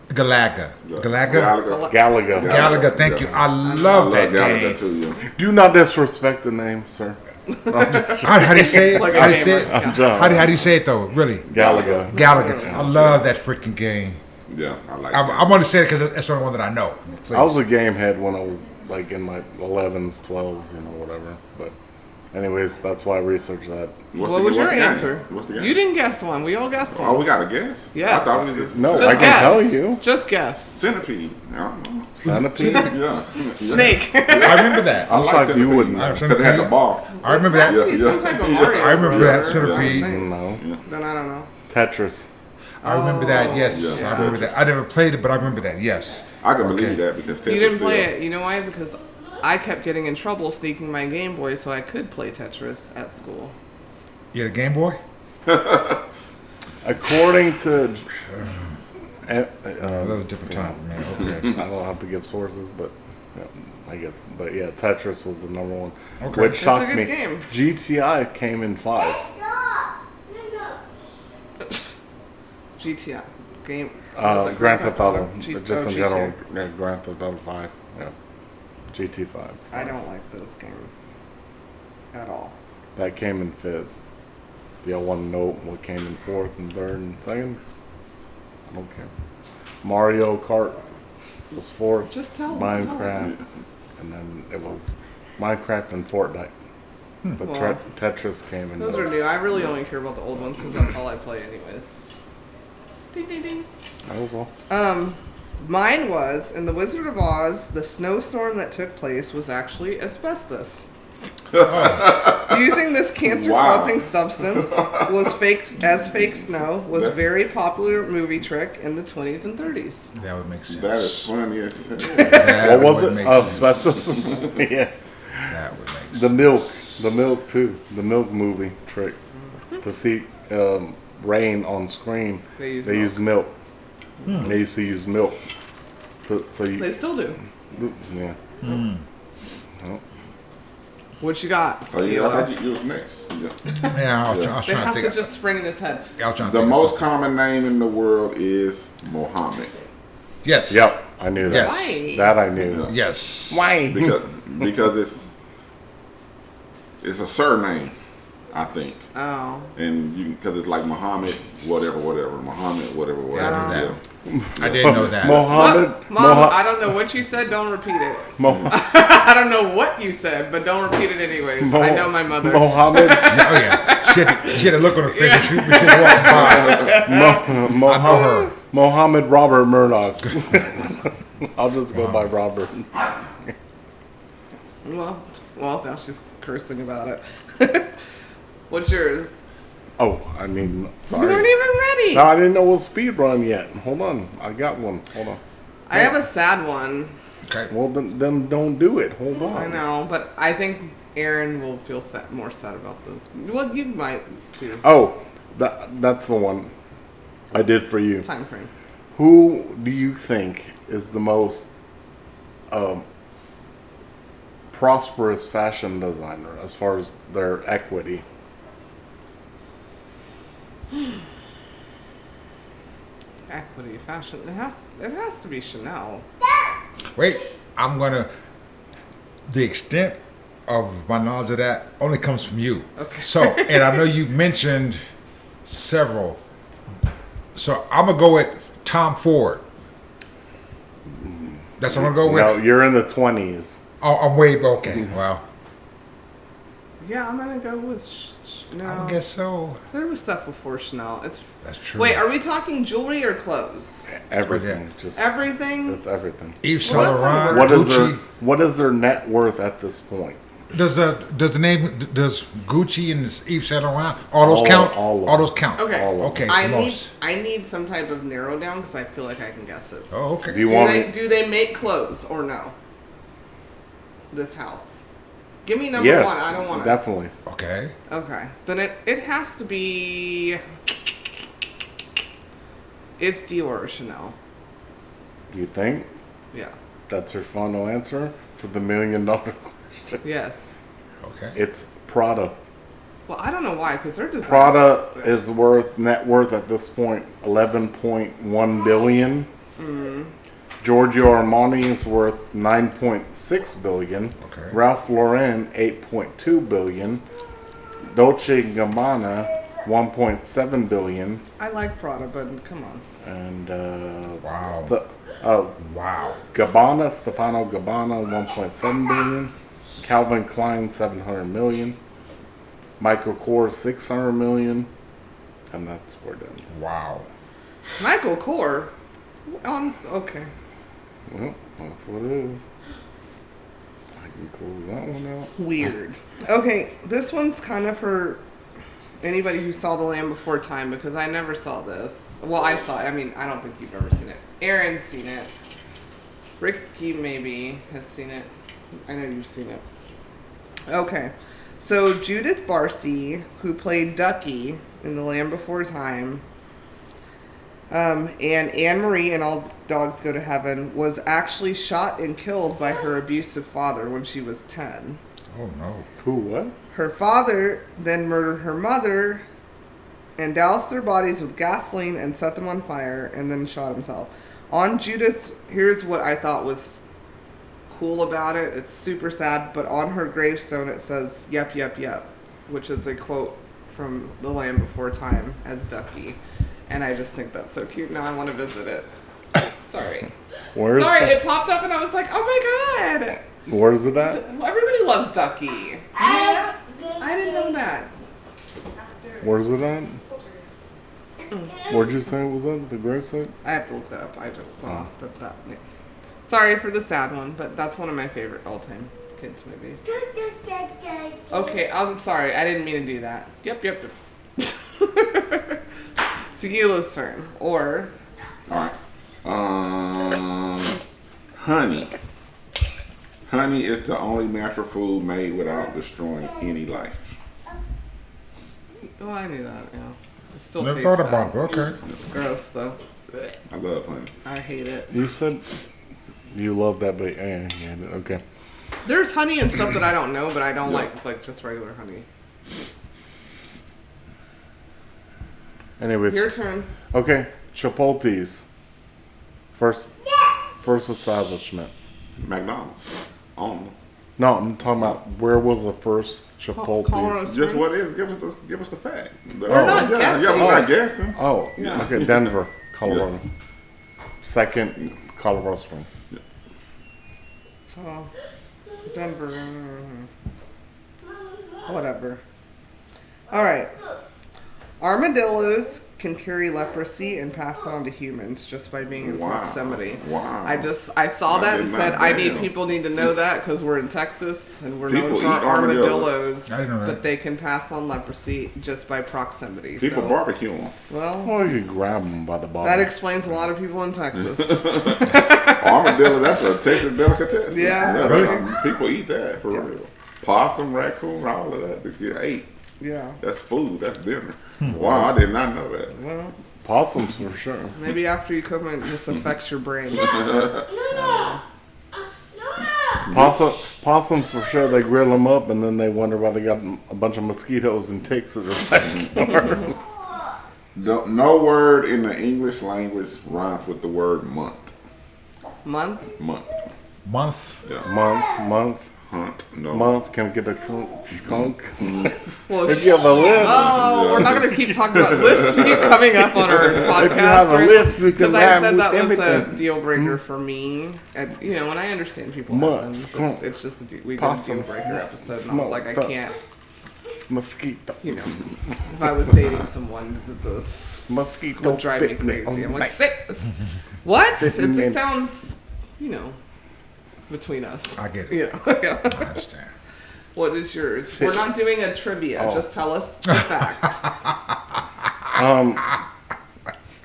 Galaga. Galaga. Gallagher. Thank you. I I love that Gallagher game. too. Yeah. Do not disrespect the name, sir. How do you say it? Like a How do you say gamer. it? I'm John. How do you say it though? Really? Gallagher. Galaga. I love that freaking game. Yeah. I like I'm that. going to say it because that's the only one that I know. Please. I was a game head when I was like in my 11s, 12s, whatever. But anyways, that's why I researched that. What was your the game? answer? What's the game? You didn't guess one. We all guessed one. Oh, we got a guess? Yes. I thought we just... No, Just I can guess. tell you. Just guess. Centipede. I don't know. Centipede. Yeah. Snake. I remember that. I'm shocked you wouldn't. I- Because they had the ball. I remember that. Must be some type of Mario I remember that Bros. Centipede. No. Then I don't know. Tetris. I remember that. Yes, Yeah. I remember that. I never played it, but I remember that. Yes. I can Okay. believe that because Tetris You didn't play still- it. You know why? Because I kept getting in trouble sneaking my Game Boy so I could play Tetris at school. You had a Game Boy? According to. That was a different time for me. Okay. I don't have to give sources, but yeah, I guess. But yeah, Tetris was the number one. Okay. Which It's a shocked good me. game. GTI came in 5. GTI game. what was it, Grand Theft Auto. G- Just oh, in GTA. general, yeah, Grand Theft Auto 5. Yeah. GT5. I don't like those games at all. That came in 5th. The L1 Note, what came in 4th and 3rd and 2nd? I don't care. Mario Kart was 4th. Just tell Minecraft. us. And then it was Minecraft and Fortnite. But Well, Tetris came in. Those are new. I really only care about the old ones because that's all I play anyways. Ding ding ding. That was all. Mine was in the Wizard of Oz. The snowstorm that took place was actually asbestos. Using this cancer-causing substance was fake snow was a That's- very popular movie trick in the 20s and 30s. That would make sense. That is funny as hell. That What was would it? make Asbestos. sense. Yeah. That would make sense. The milk too. The milk movie trick to see rain on screen. They use use milk. They used to use milk. So you. They still do. Yeah. What you got? Oh, yeah, I Tequila? thought you was next. Yeah. Yeah, I was They trying have to to think. just spring in his head. I was trying to The think of most something. common name in the world is Mohammed. Yes. Yep. I knew that. Yes. Why? That I knew. Yes. Why? Because It's a surname, I think. Oh. And you because it's like Muhammad, whatever. Muhammad, whatever. Yeah. I didn't know that. Mohammed. Mom, I don't know what you said. Don't repeat it. I don't know what you said, but don't repeat it anyways. I know my mother. Mohammed. Oh yeah, she had a look on her face. She was walking by. I know her. Mohammed Robert Murdoch. I'll just go by Robert. Well, now she's cursing about it. What's yours? Oh, I mean, sorry. You weren't even ready. No, I didn't know it was speed run yet. Hold on, I got one. Hold on. I have a sad one. Okay. Well, then don't do it. Hold on. I know, but I think Aaron will feel more sad about this. Well, you might too. Oh, that's the one I did for you. Time frame. Who do you think is the most prosperous fashion designer as far as their equity? Equity, fashion. It has to be Chanel. Wait, the extent of my knowledge of that only comes from you. Okay. So, and I know you've mentioned several. So I'm gonna go with Tom Ford. That's what I'm gonna go with. No, you're in the 20s. Oh, I'm way okay. Wow. Yeah, I'm gonna go with Chanel. I guess so. There was stuff before Chanel. That's true. Wait, are we talking jewelry or clothes? Everything. Just Everything? It's everything. Yves Saint Well, Laurent, What is Gucci. what is their net worth at this point? Does Gucci and Yves Saint Laurent all those count? all of All those count. Okay. All of Okay. I so need most. I need some type of narrow down because I feel like I can guess it. Oh, okay. Do you want me? Do they make clothes or no? This house. Give me number Yes, one. I don't want to. definitely. Okay. Okay. Then it has to be. It's Dior or Chanel. You think Yeah. that's your final answer for the $1 million question? Yes. Okay. It's Prada. Well, I don't know why because they're designed. Prada is net worth at this point $11.1 billion. Giorgio Armani is worth $9.6 billion. Okay. Ralph Lauren $8.2 billion. Dolce & Gabbana $1.7 billion. I like Prada, but come on. And Wow. Wow. Gabbana, Stefano Gabbana $1.7 billion. Calvin Klein $700 million. Michael Kors $600 million. And that's where it ends. Wow. Michael Kors. Okay. Well, that's what it is. I can close that one out. Weird. Okay, this one's kind of for anybody who saw The Land Before Time because I never saw this. Well, I saw it. I mean, I don't think you've ever seen it. Aaron's seen it. Ricky maybe has seen it. I know you've seen it. Okay, so Judith Barcy, who played Ducky in The Land Before Time, and Anne Marie in All Dogs Go to Heaven was actually shot and killed by her abusive father when she was 10. Oh no. Who, what? Her father then murdered her mother and doused their bodies with gasoline and set them on fire and then shot himself. On Judith's, here's what I thought was cool about it. It's super sad, but on her gravestone it says, "Yep, yep, yep," which is a quote from The Land Before Time as Ducky. And I just think that's so cute. Now I want to visit it. Sorry. Where's It popped up and I was like, oh my god. Where's it at? Everybody loves Ducky. You know that? I didn't know that. Where's it at? Where'd you say it was at? The gravesite? I have to look that up. I just saw that. Sorry for the sad one, but that's one of my favorite all-time kids movies. Okay, I'm sorry. I didn't mean to do that. Yep. Tequila's turn. Or All right. Honey. Honey is the only natural food made without destroying any life. oh, I knew that. Yeah. It still Never tastes thought bad. about it. But okay. It's gross though. I love honey. I hate it. You said you love that, but yeah, okay. There's honey and stuff that I don't know, but I don't like just regular honey. Anyways, Your turn. okay. Chipotle's first establishment. McDonald's. No, I'm talking about where was the first Colorado Chipotle? Springs. Just what it is. Give us the fact. We're not guessing. Yeah, we're not guessing. Oh, Yeah. okay, Denver, Colorado. Second, Colorado Springs. Oh, Denver. Whatever. All right. Armadillos can carry leprosy and pass it on to humans just by being in proximity. Wow. I saw that and did said not know. people need to know that because we're in Texas and we're known People for eat our armadillos. armadillos, I didn't know that. but they can pass on leprosy just by proximity. People so, barbecue them. well, Well, you can grab them by the bottom. that explains a lot of people in Texas. Armadillo, that's a Texas delicatessen. Yeah. Really? People eat that for real. Yes. Possum, raccoon, all of that. They get ate. Yeah. That's food. That's dinner. Wow, I did not know that. Well, Possums for sure. maybe after you cook it, it just affects your brain. Possums for sure. They grill them up and then they wonder why they got a bunch of mosquitoes and ticks in their backyard. No word in the English language rhymes with the word month. Month? Month. Month. Yeah. Month. Hunt. No. Month can get a skunk. Well, If you have a list, oh, we're not going to keep talking about lists keep coming up on our podcast. if you have a list, we can Because I rhyme said with that was a everything. deal breaker for me. And, you know, when I understand people have Month, them, skunk, it's just we did a deal possum, breaker episode, and I was like, I smoke, can't, Mosquito. you know, if I was dating someone, the Mosquito would drive me bit me crazy. on I'm like, the sit. What? It Bit me just in. sounds, you know, between us. I get it. Yeah. Yeah. I understand. What is yours? We're not doing a trivia. Oh. Just tell us the facts.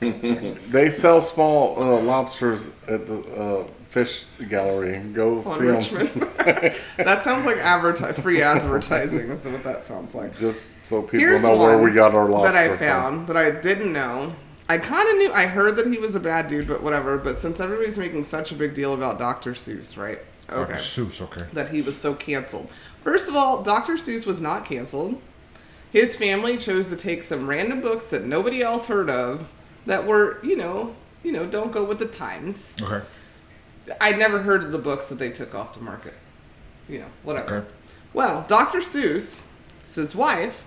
They sell small lobsters at the fish gallery. Go On see them. Richmond. That sounds like free advertising is what that sounds like. Just so people Here's know where one we got our lobster that I from. found that I didn't know. I kind of knew. I heard that he was a bad dude, but whatever. But since everybody's making such a big deal about Dr. Seuss, right? Dr. Seuss, okay. That he was so canceled. First of all, Dr. Seuss was not canceled. His family chose to take some random books that nobody else heard of that were, you know, don't go with the times. Okay. I'd never heard of the books that they took off the market. You know, whatever. Okay. Well, Dr. Seuss, his wife,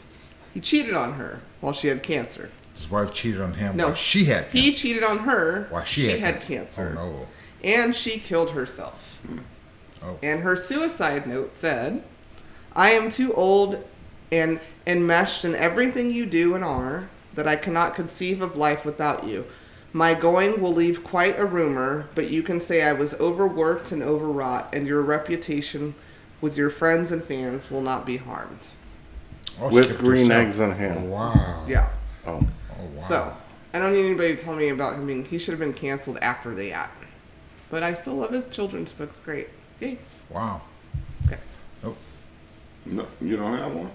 he cheated on her while she had cancer. His wife cheated on him. No, while she had cancer. He cheated on her While she had cancer. Oh no. And she killed herself. Oh. And her suicide note said, I am too old and enmeshed in everything you do and are that I cannot conceive of life without you. My going will leave quite a rumor, but you can say I was overworked and overwrought, and your reputation with your friends and fans will not be harmed. Oh, she With killed green herself. eggs in Oh, hand. Yeah. wow. Oh. Oh wow. So, I don't need anybody to tell me about him being, he should have been canceled after the act. But I still love his children's books. Great. Yay. Wow. Okay. Oh, No, you don't have one.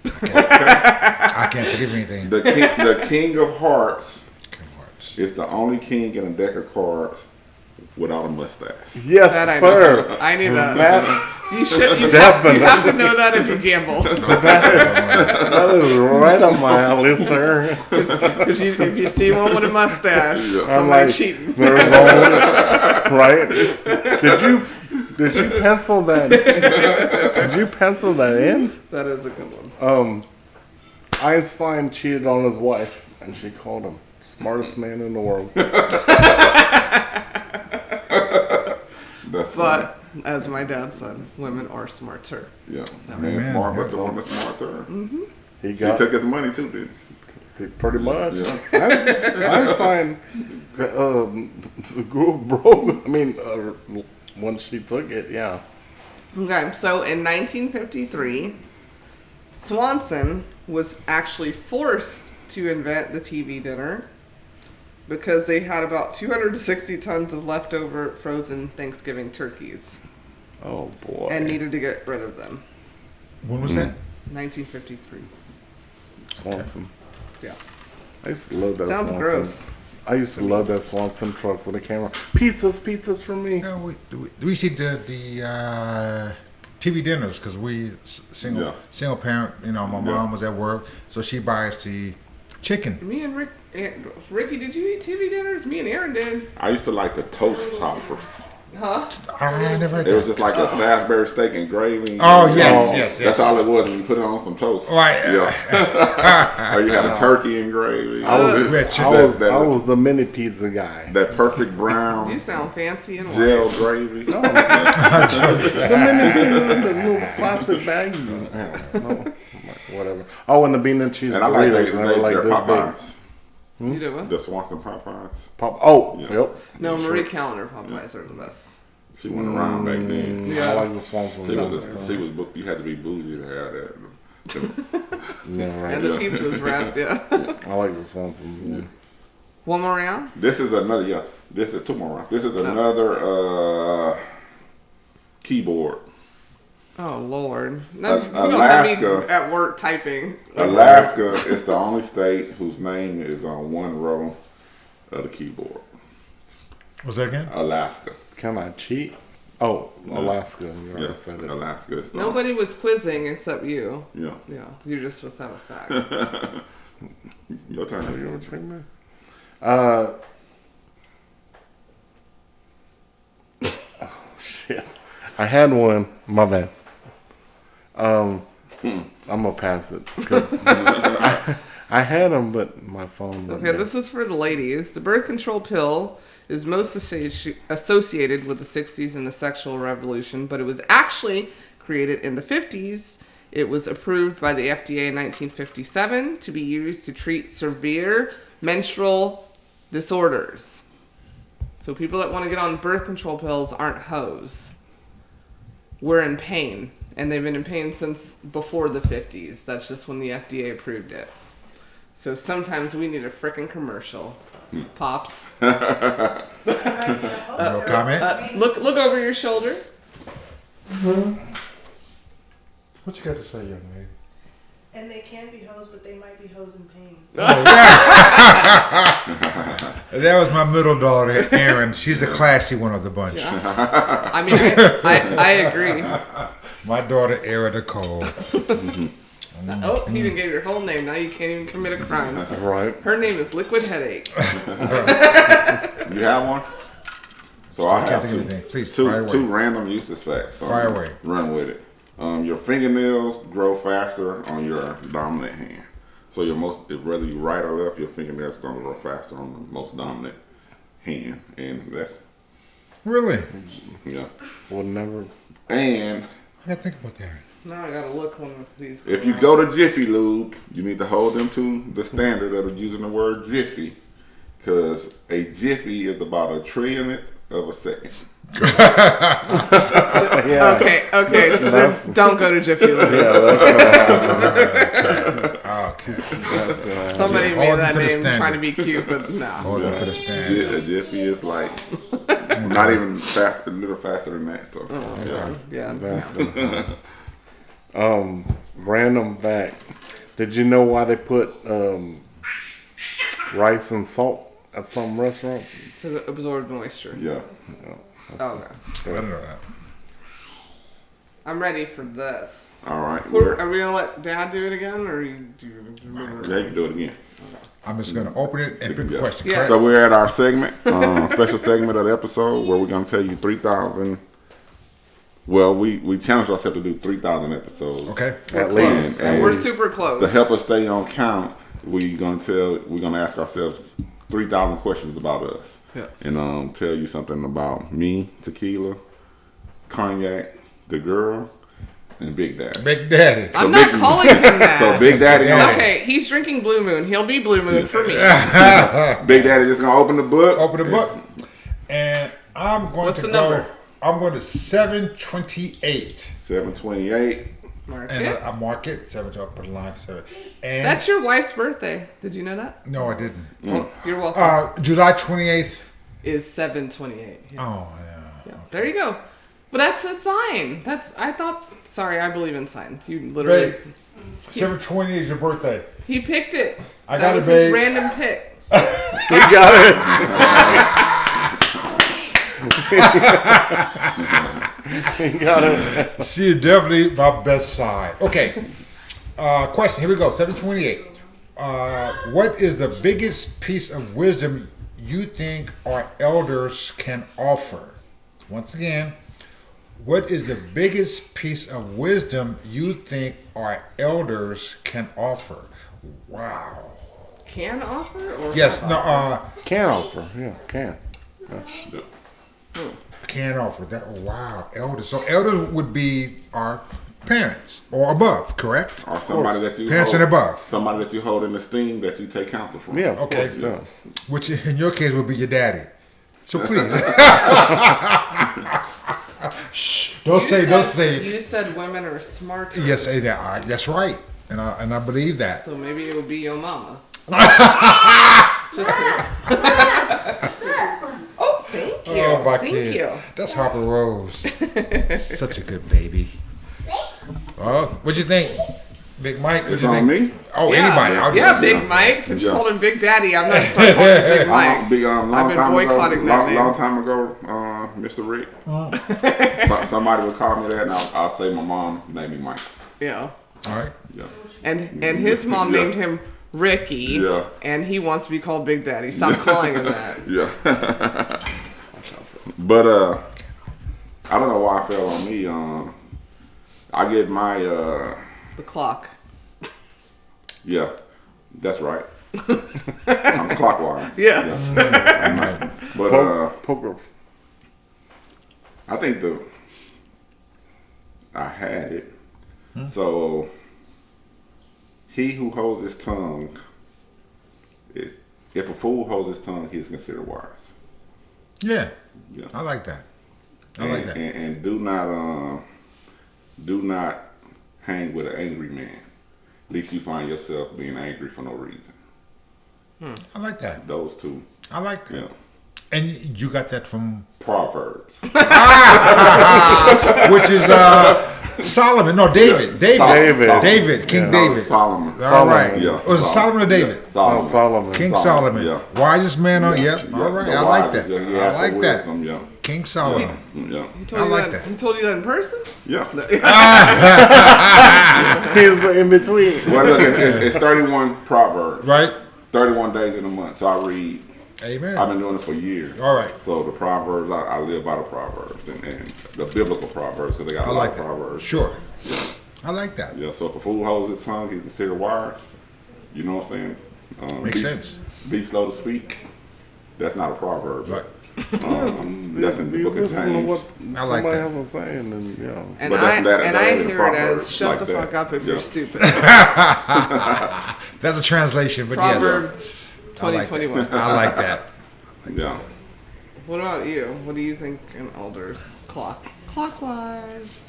I can't forgive anything. The King of Hearts King Hearts. is the only king in a deck of cards without a mustache. Yes, That I sir. know. I knew that. That, You should. You Definitely. have to know that if you gamble. that is right up my alley, sir. Because if you see one with a mustache, I'm somebody like, cheating. there's only, right? Did you pencil that? Did you pencil that in? That is a good one. Einstein cheated on his wife, and she called him smartest man in the world. That's funny. But as my dad said, women are smarter. Yeah, Amen. man, smart, but Yeah. the woman smarter. He She got took his money too, didn't she? pretty much. Yeah. Einstein grew broke. I mean, once she took it, yeah. Okay, so in 1953, Swanson was actually forced to invent the TV dinner because they had about 260 tons of leftover frozen Thanksgiving turkeys Oh boy. and needed to get rid of them. When was that? 1953. Swanson. Yeah. I used to love that. Sounds Swanson. gross. I used to love that Swanson truck with a camera. Pizzas for me. No, we see the TV dinners because we single parent. You know, my mom was at work, so she buys the chicken. Me and Ricky, did you eat TV dinners? Me and Aaron did. I used to like the toast toppers. Huh? I never had It was that. just like a Salisbury steak and gravy. Oh, yes. That's all it was. And you put it on some toast. Right. Yeah. Or you had a turkey and gravy. I was That- the mini pizza guy. That perfect brown You sound fancy and gel white. gravy. The little plastic bag. No, whatever. Oh, and the bean and cheese. And I like burritos, they were like their this Popeyes. You do what? The Swanson Popeyes. Yep. No, Yeah, Marie sure. Calendar Popeyes are the best. She went around back then. Yeah. I like the Swanson. She was booked. You had to be bougie to have that. Yeah, right. And the pizza's wrapped, yeah. I like the Swanson. Yeah. One more round? This is another. Yeah, this is two more rounds. This is another keyboard. Oh, Lord. No, you don't Alaska. have me at work typing. Alaska is the only state whose name is on one row of the keyboard. What's that again? Alaska. Can I cheat? Oh, Alaska. You already Yes, said it. Alaska is the Nobody was quizzing except you. Yeah. Yeah, you're just supposed to have a fact. Your turn. You want to check me? Oh, shit. I had one. My bad. I'm gonna pass it because I had them, but my phone. Okay, this is for the ladies. The birth control pill is most associated with the 60s and the sexual revolution, but it was actually created in the 50s. It was approved by the FDA in 1957 to be used to treat severe menstrual disorders. So people that want to get on birth control pills aren't hoes. We're in pain, and they've been in pain since before the 50s. That's just when the FDA approved it. So sometimes we need a frickin' commercial. Pops. No comment? Look over your shoulder. What you got to say, young lady? And they can be hoes, but they might be hoes in pain. That was my middle daughter, Erin. She's the classy one of the bunch. I mean, I agree. My daughter, Erin Nicole. Oh, he didn't give your whole name. Now you can't even commit a crime. Right. Her name is Liquid Headache. You have one? So I can't have think of two. anything. Please, fire away. Two random useless facts. So Fire I'm away. Run with it. Your fingernails grow faster on your dominant hand. So whether you right or left, your fingernails gonna grow faster on the most dominant hand, and that's Really? yeah. Would never. And I gotta think about that. Now I gotta look one of these. if you go to Jiffy Lube, you need to hold them to the standard of using the word Jiffy, because a Jiffy is about a trillionth of a second. Yeah. Okay. Then don't go to Jiffy Lube. Okay. Somebody Hold made them that to the name standard. trying to be cute, but no. Hold them to the A stand. Jiffy is like not even fast, a little faster than that. So yeah. Yeah. Random fact. Did you know why they put rice and salt at some restaurants? To absorb moisture. Yeah. Okay. I don't know that. I'm ready for this. All right. Are we gonna let Dad do it again, or you do? Yeah, you can do it again. I'm just gonna open it and pick a Yeah. question. Yeah. Correct? So we're at our segment, special segment of the episode where we're gonna tell you 3,000. Well, we challenged ourselves to do 3,000 episodes. Okay. At least. And we're super close. To help us stay on count, we're gonna ask ourselves 3,000 questions about us, Yes. and tell you something about me, Tequila, Cognac, the girl, and Big Daddy. Big Daddy. I'm not calling him that. So Big Daddy, Okay, he's drinking Blue Moon. He'll be Blue Moon for me. Big Daddy just gonna open the book. Open the book. And I'm going What's to the go. number? I'm going to 728. 728. Mark And it. I mark it. 7, I'll put a line for 7. And That's your wife's birthday. Did you know that? no, I didn't. You're welcome. July 28th. Is 728. Yeah. Oh, Yeah. There you go. But that's a sign. Sorry, I believe in signs. You literally. Babe, 7/20 is your birthday. He picked it. I That got was it, his babe. random pick. We got it. We got it. She is definitely my best side. Okay. Question. Here we go. 728. What is the biggest piece of wisdom you think our elders can offer? once again, what is the biggest piece of wisdom you think our elders can offer? Wow. Can offer or Yes, have no, offer? Can offer, yeah, can. can offer that. Wow, elders. So elders would be our parents or above, correct? Or somebody that you Parents hold, and above. Somebody that you hold in esteem that you take counsel from. Yeah, of Okay. course, yeah. Which in your case would be your daddy. So please. Shh. Don't say. You said women are smarter. Yes, that's right. And I believe that. So maybe it would be your mama. Oh, thank you. Oh, my thank kid. you. That's Harper Rose. Such a good baby. Oh, what'd you think? Big Mike, what'd It's you on think? me. Oh, Yeah. anybody. I'll Yeah, just- Big Mike. Since you Yeah. called him Big Daddy, I'm not starting calling him Big Mike. Long I've been time boycotting ago, that name. long time ago, Mr. Rick. Somebody would call me that, and I'll say my mom named me Mike. Yeah. All right. Yeah. And his mom Yeah. named him Ricky. Yeah. And he wants to be called Big Daddy. Stop calling him that. Yeah. But I don't know why it fell on me. I get my The clock. yeah, that's right. I'm clockwise. Yes. Yeah. But Poker. I think I had it. So he who holds his tongue, if a fool holds his tongue, he is considered wise. Yeah. Yeah. I like that. I like that. And do not hang with an angry man. At least you find yourself being angry for no reason. I like that. Those two. I like that. Yeah. And you got that from Proverbs. which is Solomon. No, David. David. David. King Yeah. David. Solomon. All right. Yeah. Was it Solomon or David? Yeah. Solomon. Solomon. King Solomon, Solomon. yeah. Wisest man on. Yep. Yeah, All right. the I like that. wisest, yeah, he I asked for like that. wisdom, yeah. King Solomon. Yeah. He told I you like that. that. He told you that in person? Yeah. He's the in between. Well, look, it's 31 Proverbs. Right. 31 days in a month. So I read. Amen. I've been doing it for years. All right. So the Proverbs, I live by the Proverbs and the biblical Proverbs because they got I a lot like of that. Proverbs. Sure. I like that. Yeah, so if a fool holds his tongue, he's considered wise. You know what I'm saying? Makes be, sense. Be slow to speak. That's not a proverb. Right. That's in the You book of listen to what James. I like somebody that. else is saying, and you know. And But that's- that I ain't in hear it as Proverbs shut like the that. fuck up if Yeah. you're stupid. That's a translation, but Proverb yes. 2021. I like that. Yeah. What about you? What do you think an elder's clockwise?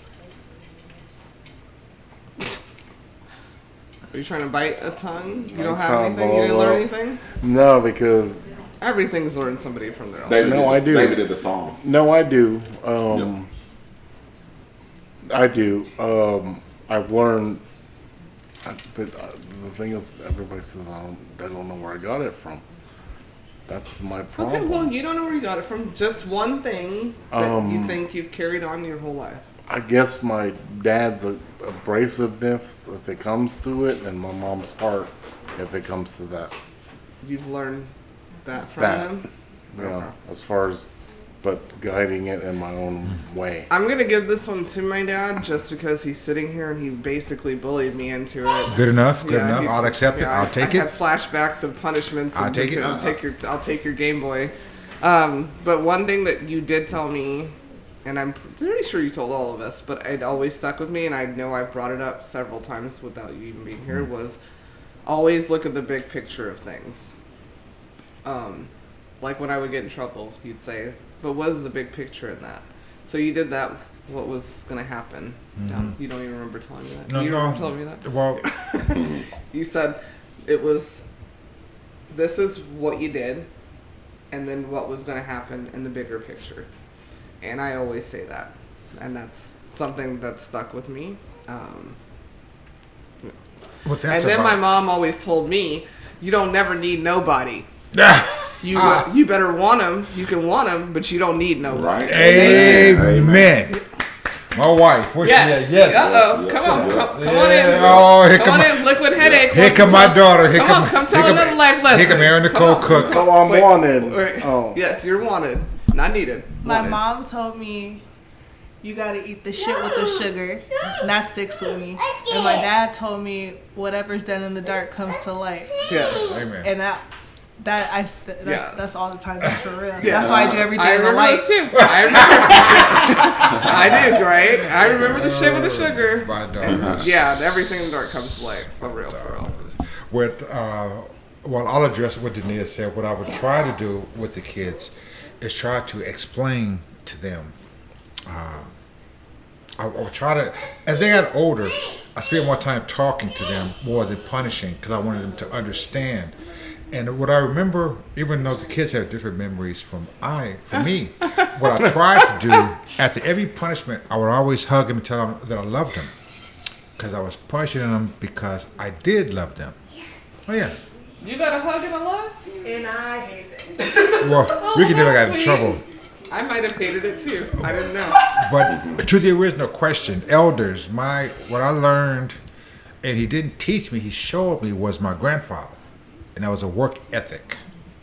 Are you trying to bite a tongue? You don't have anything? You didn't learn anything? No, because Everything's learned somebody from their elder. David No, did, I do. David did the song. no, I do. Yep. I do. I've learned, but the thing is, everybody says they don't know where I got it from. That's my problem. Okay, well, you don't know where you got it from. Just one thing that you think you've carried on your whole life. I guess my dad's abrasiveness, if it comes to it, and my mom's heart, if it comes to that. You've learned that from That. them? You know, as far as, but guiding it in my own way. I'm going to give this one to my dad just because he's sitting here and he basically bullied me into it. Good enough. Good enough. he- I'll accept it. yeah, I'll take I it. had flashbacks of punishments. I'll and take it. I'll take your Game Boy. But one thing that you did tell me, and I'm pretty sure you told all of us, but it always stuck with me, and I know I've brought it up several times without you even being here, was always look at the big picture of things. Like when I would get in trouble, you'd say, but what is the big picture in that? So you did that. What was going to happen? You don't even remember telling me that? No, you no. remember telling me that? Well, You said it was, this is what you did, and then what was going to happen in the bigger picture. And I always say that. And that's something that stuck with me. what And that's then my about. mom always told me, you don't never need nobody. You you better want them. You can want them, but you don't need nobody. Right? Amen. My wife. Where's Yes. she at? Yes. Uh-oh. Yes. Come on. Yeah. Come on in. Oh, here Come come on my, in. Liquid headache. here wants come to my tell- daughter. Here Come on. Come tell here another life lesson. Here come Aaron Come Nicole on. Cook. So I'm Wait, wanted. wait. Oh. Yes, you're wanted. Not needed. My Wanted. mom told me you gotta eat the shit with the sugar. And that sticks with me. And my dad told me whatever's done in the dark comes to light. Yes. Amen. And that's all the time. That's for real. Yeah. That's why I do everything I in the remember light. those too. I remember. I did, right? I remember the shit with the sugar. My daughters. Yeah, everything in the dark comes to light. For real, for real. With well, I'll address what Dania said. What I would try to do with the kids is try to explain to them. I would try to, as they got older, I spent more time talking to them more than punishing because I wanted them to understand. And what I remember, even though the kids have different memories from me, what I tried to do after every punishment, I would always hug them and tell them that I loved them because I was punishing them because I did love them. Oh yeah. You got a hug and a love? And I hate it. Well, we can never that's got in sweet. trouble. I might have hated it too. I didn't know. But to the original question, elders, what I learned, and he didn't teach me, he showed me, was my grandfather. And that was a work ethic.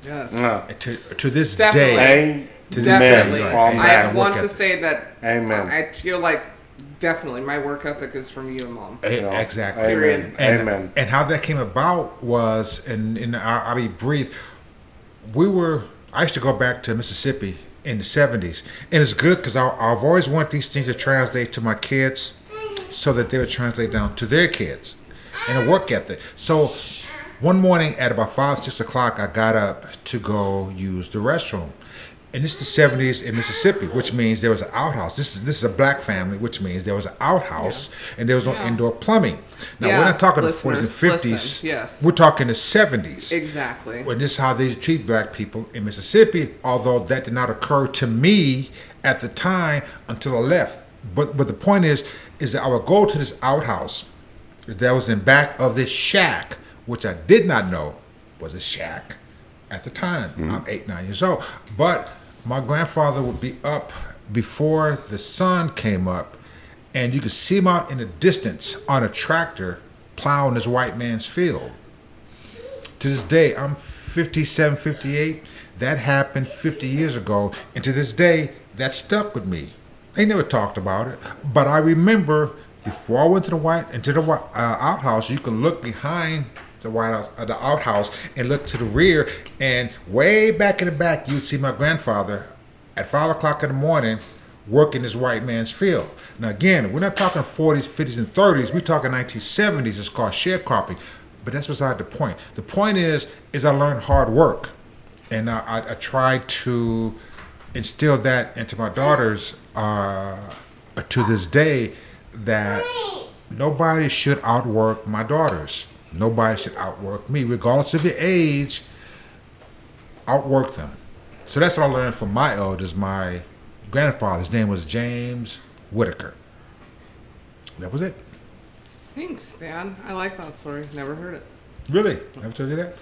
Yes. And to this Definitely. day, to this Definitely. day, On I that want work to ethic. say that. Amen. I feel like definitely my work ethic is from you and mom. Exactly. Amen. And, Amen. and how that came about was, and I'll be brief, I used to go back to Mississippi in the 70s. And it's good because I've always wanted these things to translate to my kids so that they would translate down to their kids and a work ethic. So one morning at about 5, 6 o'clock, I got up to go use the restroom. And this is the 70s in Mississippi, which means there was an outhouse. This is a black family, which means there was an outhouse and there was no indoor plumbing. Now, we're not talking the 40s and 50s. Listen, yes. We're talking the 70s. Exactly. And this is how they treat black people in Mississippi, although that did not occur to me at the time until I left. But the point is that I would go to this outhouse that was in back of this shack, which I did not know was a shack at the time. I'm 8, 9 years old. But my grandfather would be up before the sun came up, and you could see him out in the distance on a tractor plowing this white man's field. To this day, I'm 57, 58. That happened 50 years ago, and to this day, that stuck with me. They never talked about it, but I remember before I went to the outhouse, you could look behind the outhouse and look to the rear, and way back in the back, you'd see my grandfather at 5 o'clock in the morning working this white man's field. Now again, we're not talking 40s, 50s, and 30s. We're talking 1970s. It's called sharecropping, but that's beside the point. The point is I learned hard work, and I tried to instill that into my daughters to this day, that nobody should outwork my daughters. Nobody should outwork me, regardless of your age. Outwork them. So that's what I learned from my elders. My grandfather's name was James Whitaker. That was it. Thanks, Dan. I like that story. Never heard it. Really? Never told you that?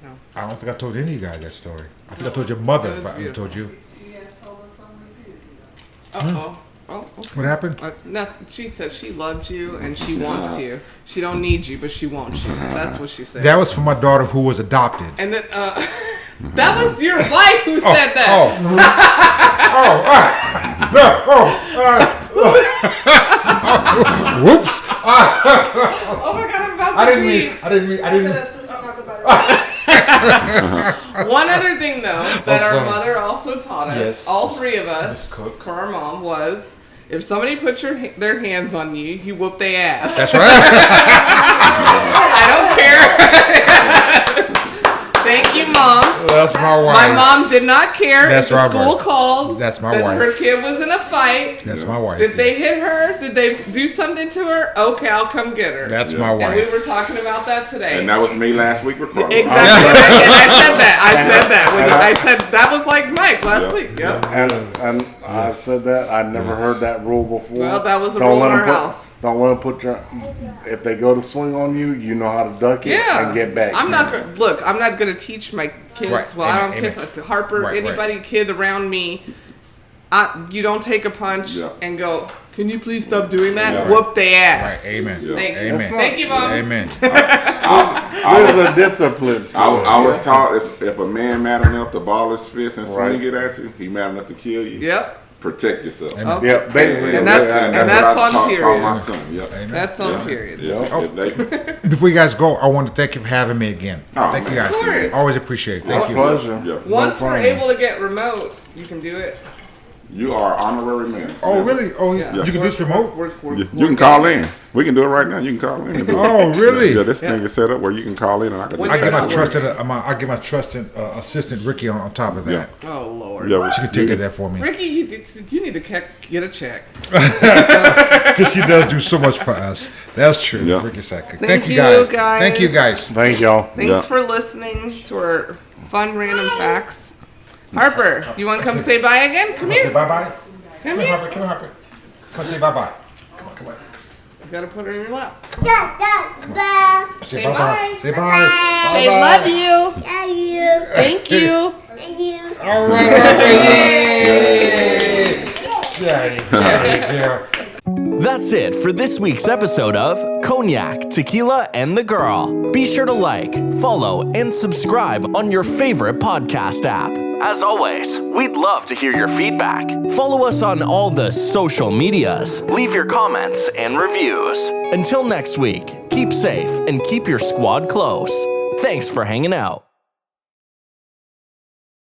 No. I don't think I told any of you guys that story. I think I told your mother, That was but I never beautiful. told you. You guys told us something repeated. Uh-oh. Oh, okay. What happened? No, she said she loved you and she wants you. She don't need you, but she wants you. That's what she said. That was from my daughter who was adopted. And then, that was your wife who said that. Whoops! Oh my God, I'm about to I didn't But mean. that's what we talk about. One other thing, though, that our sorry. mother also taught us, Yes. all three of us, Miss Cook. our mom, was if somebody puts their hands on you, you whoop their ass. That's right. I don't care. Thank you, Mom. That's my wife. My mom did not care That's if the Robert. school called That's my that wife. her kid was in a fight. That's my wife. Did they yes. hit her? Did they do something to her? Okay, I'll come get her. That's Yeah. my wife. And we were talking about that today. And that was me last week with Carla. Exactly. And I said that. I said that was like Mike last Yeah. week. Yep. And I said that. I never heard that rule before. Well, that was a Don't rule let in our 'em house. Don't let them put your. If they go to swing on you, you know how to duck it Yeah. and get back. I'm not gonna teach my kids. Right. Well, I Amen. don't kiss Harper, Right, anybody, kid around me. You don't take a punch Yeah. and go, can you please stop doing that? Yeah. Whoop their Right. ass. Amen. Yeah. Thank you. Amen. Thank you, Mom. Amen. There's a discipline to I it. was taught if a man mad enough to ball his fist and swing Right. it at you, he mad enough to kill you. Yep. Protect yourself. Okay. Yep, basically. And that's what I on taught period. my son. Yep. Amen. That's on period. Yeah. Oh. They- Before you guys go, I want to thank you for having me again. Oh, Thank you man. guys. Of course. Always appreciate it. Thank My you. pleasure. Yeah. Once we're problem. able to get remote, you can do it. You are honorary man. Oh, Yeah. really? Oh, Yeah. you can do this remote? You can call in. We can do it right now. You can call in. And do it. Oh, really? Yeah, this thing Yeah. is set up where you can call in and I can do When I it. you're get my not trusted, I get my trusted assistant Ricky on top of that. Oh Lord. Yeah, She can take care of that for me Ricky, you need to get a check. because she does do so much for us. That's true. Yeah. Ricky Sack. Thank you you, guys. guys. Thank you guys. Thank y'all. Thanks Yeah. for listening to our fun random facts. Harper, you want to come say bye again? Come Say here. bye bye. Come Come here, here. Harper. Come here, Harper. Come say bye bye. Come on, come on. You gotta put her in your lap. Say Say bye bye. bye. Say bye. Say Bye-bye. love you. Thank you. All right, Harper. Yay. Yeah. That's it for this week's episode of Cognac, Tequila, and the Girl. Be sure to like, follow, and subscribe on your favorite podcast app. As always, we'd love to hear your feedback. Follow us on all the social medias. Leave your comments and reviews. Until next week, keep safe and keep your squad close. Thanks for hanging out.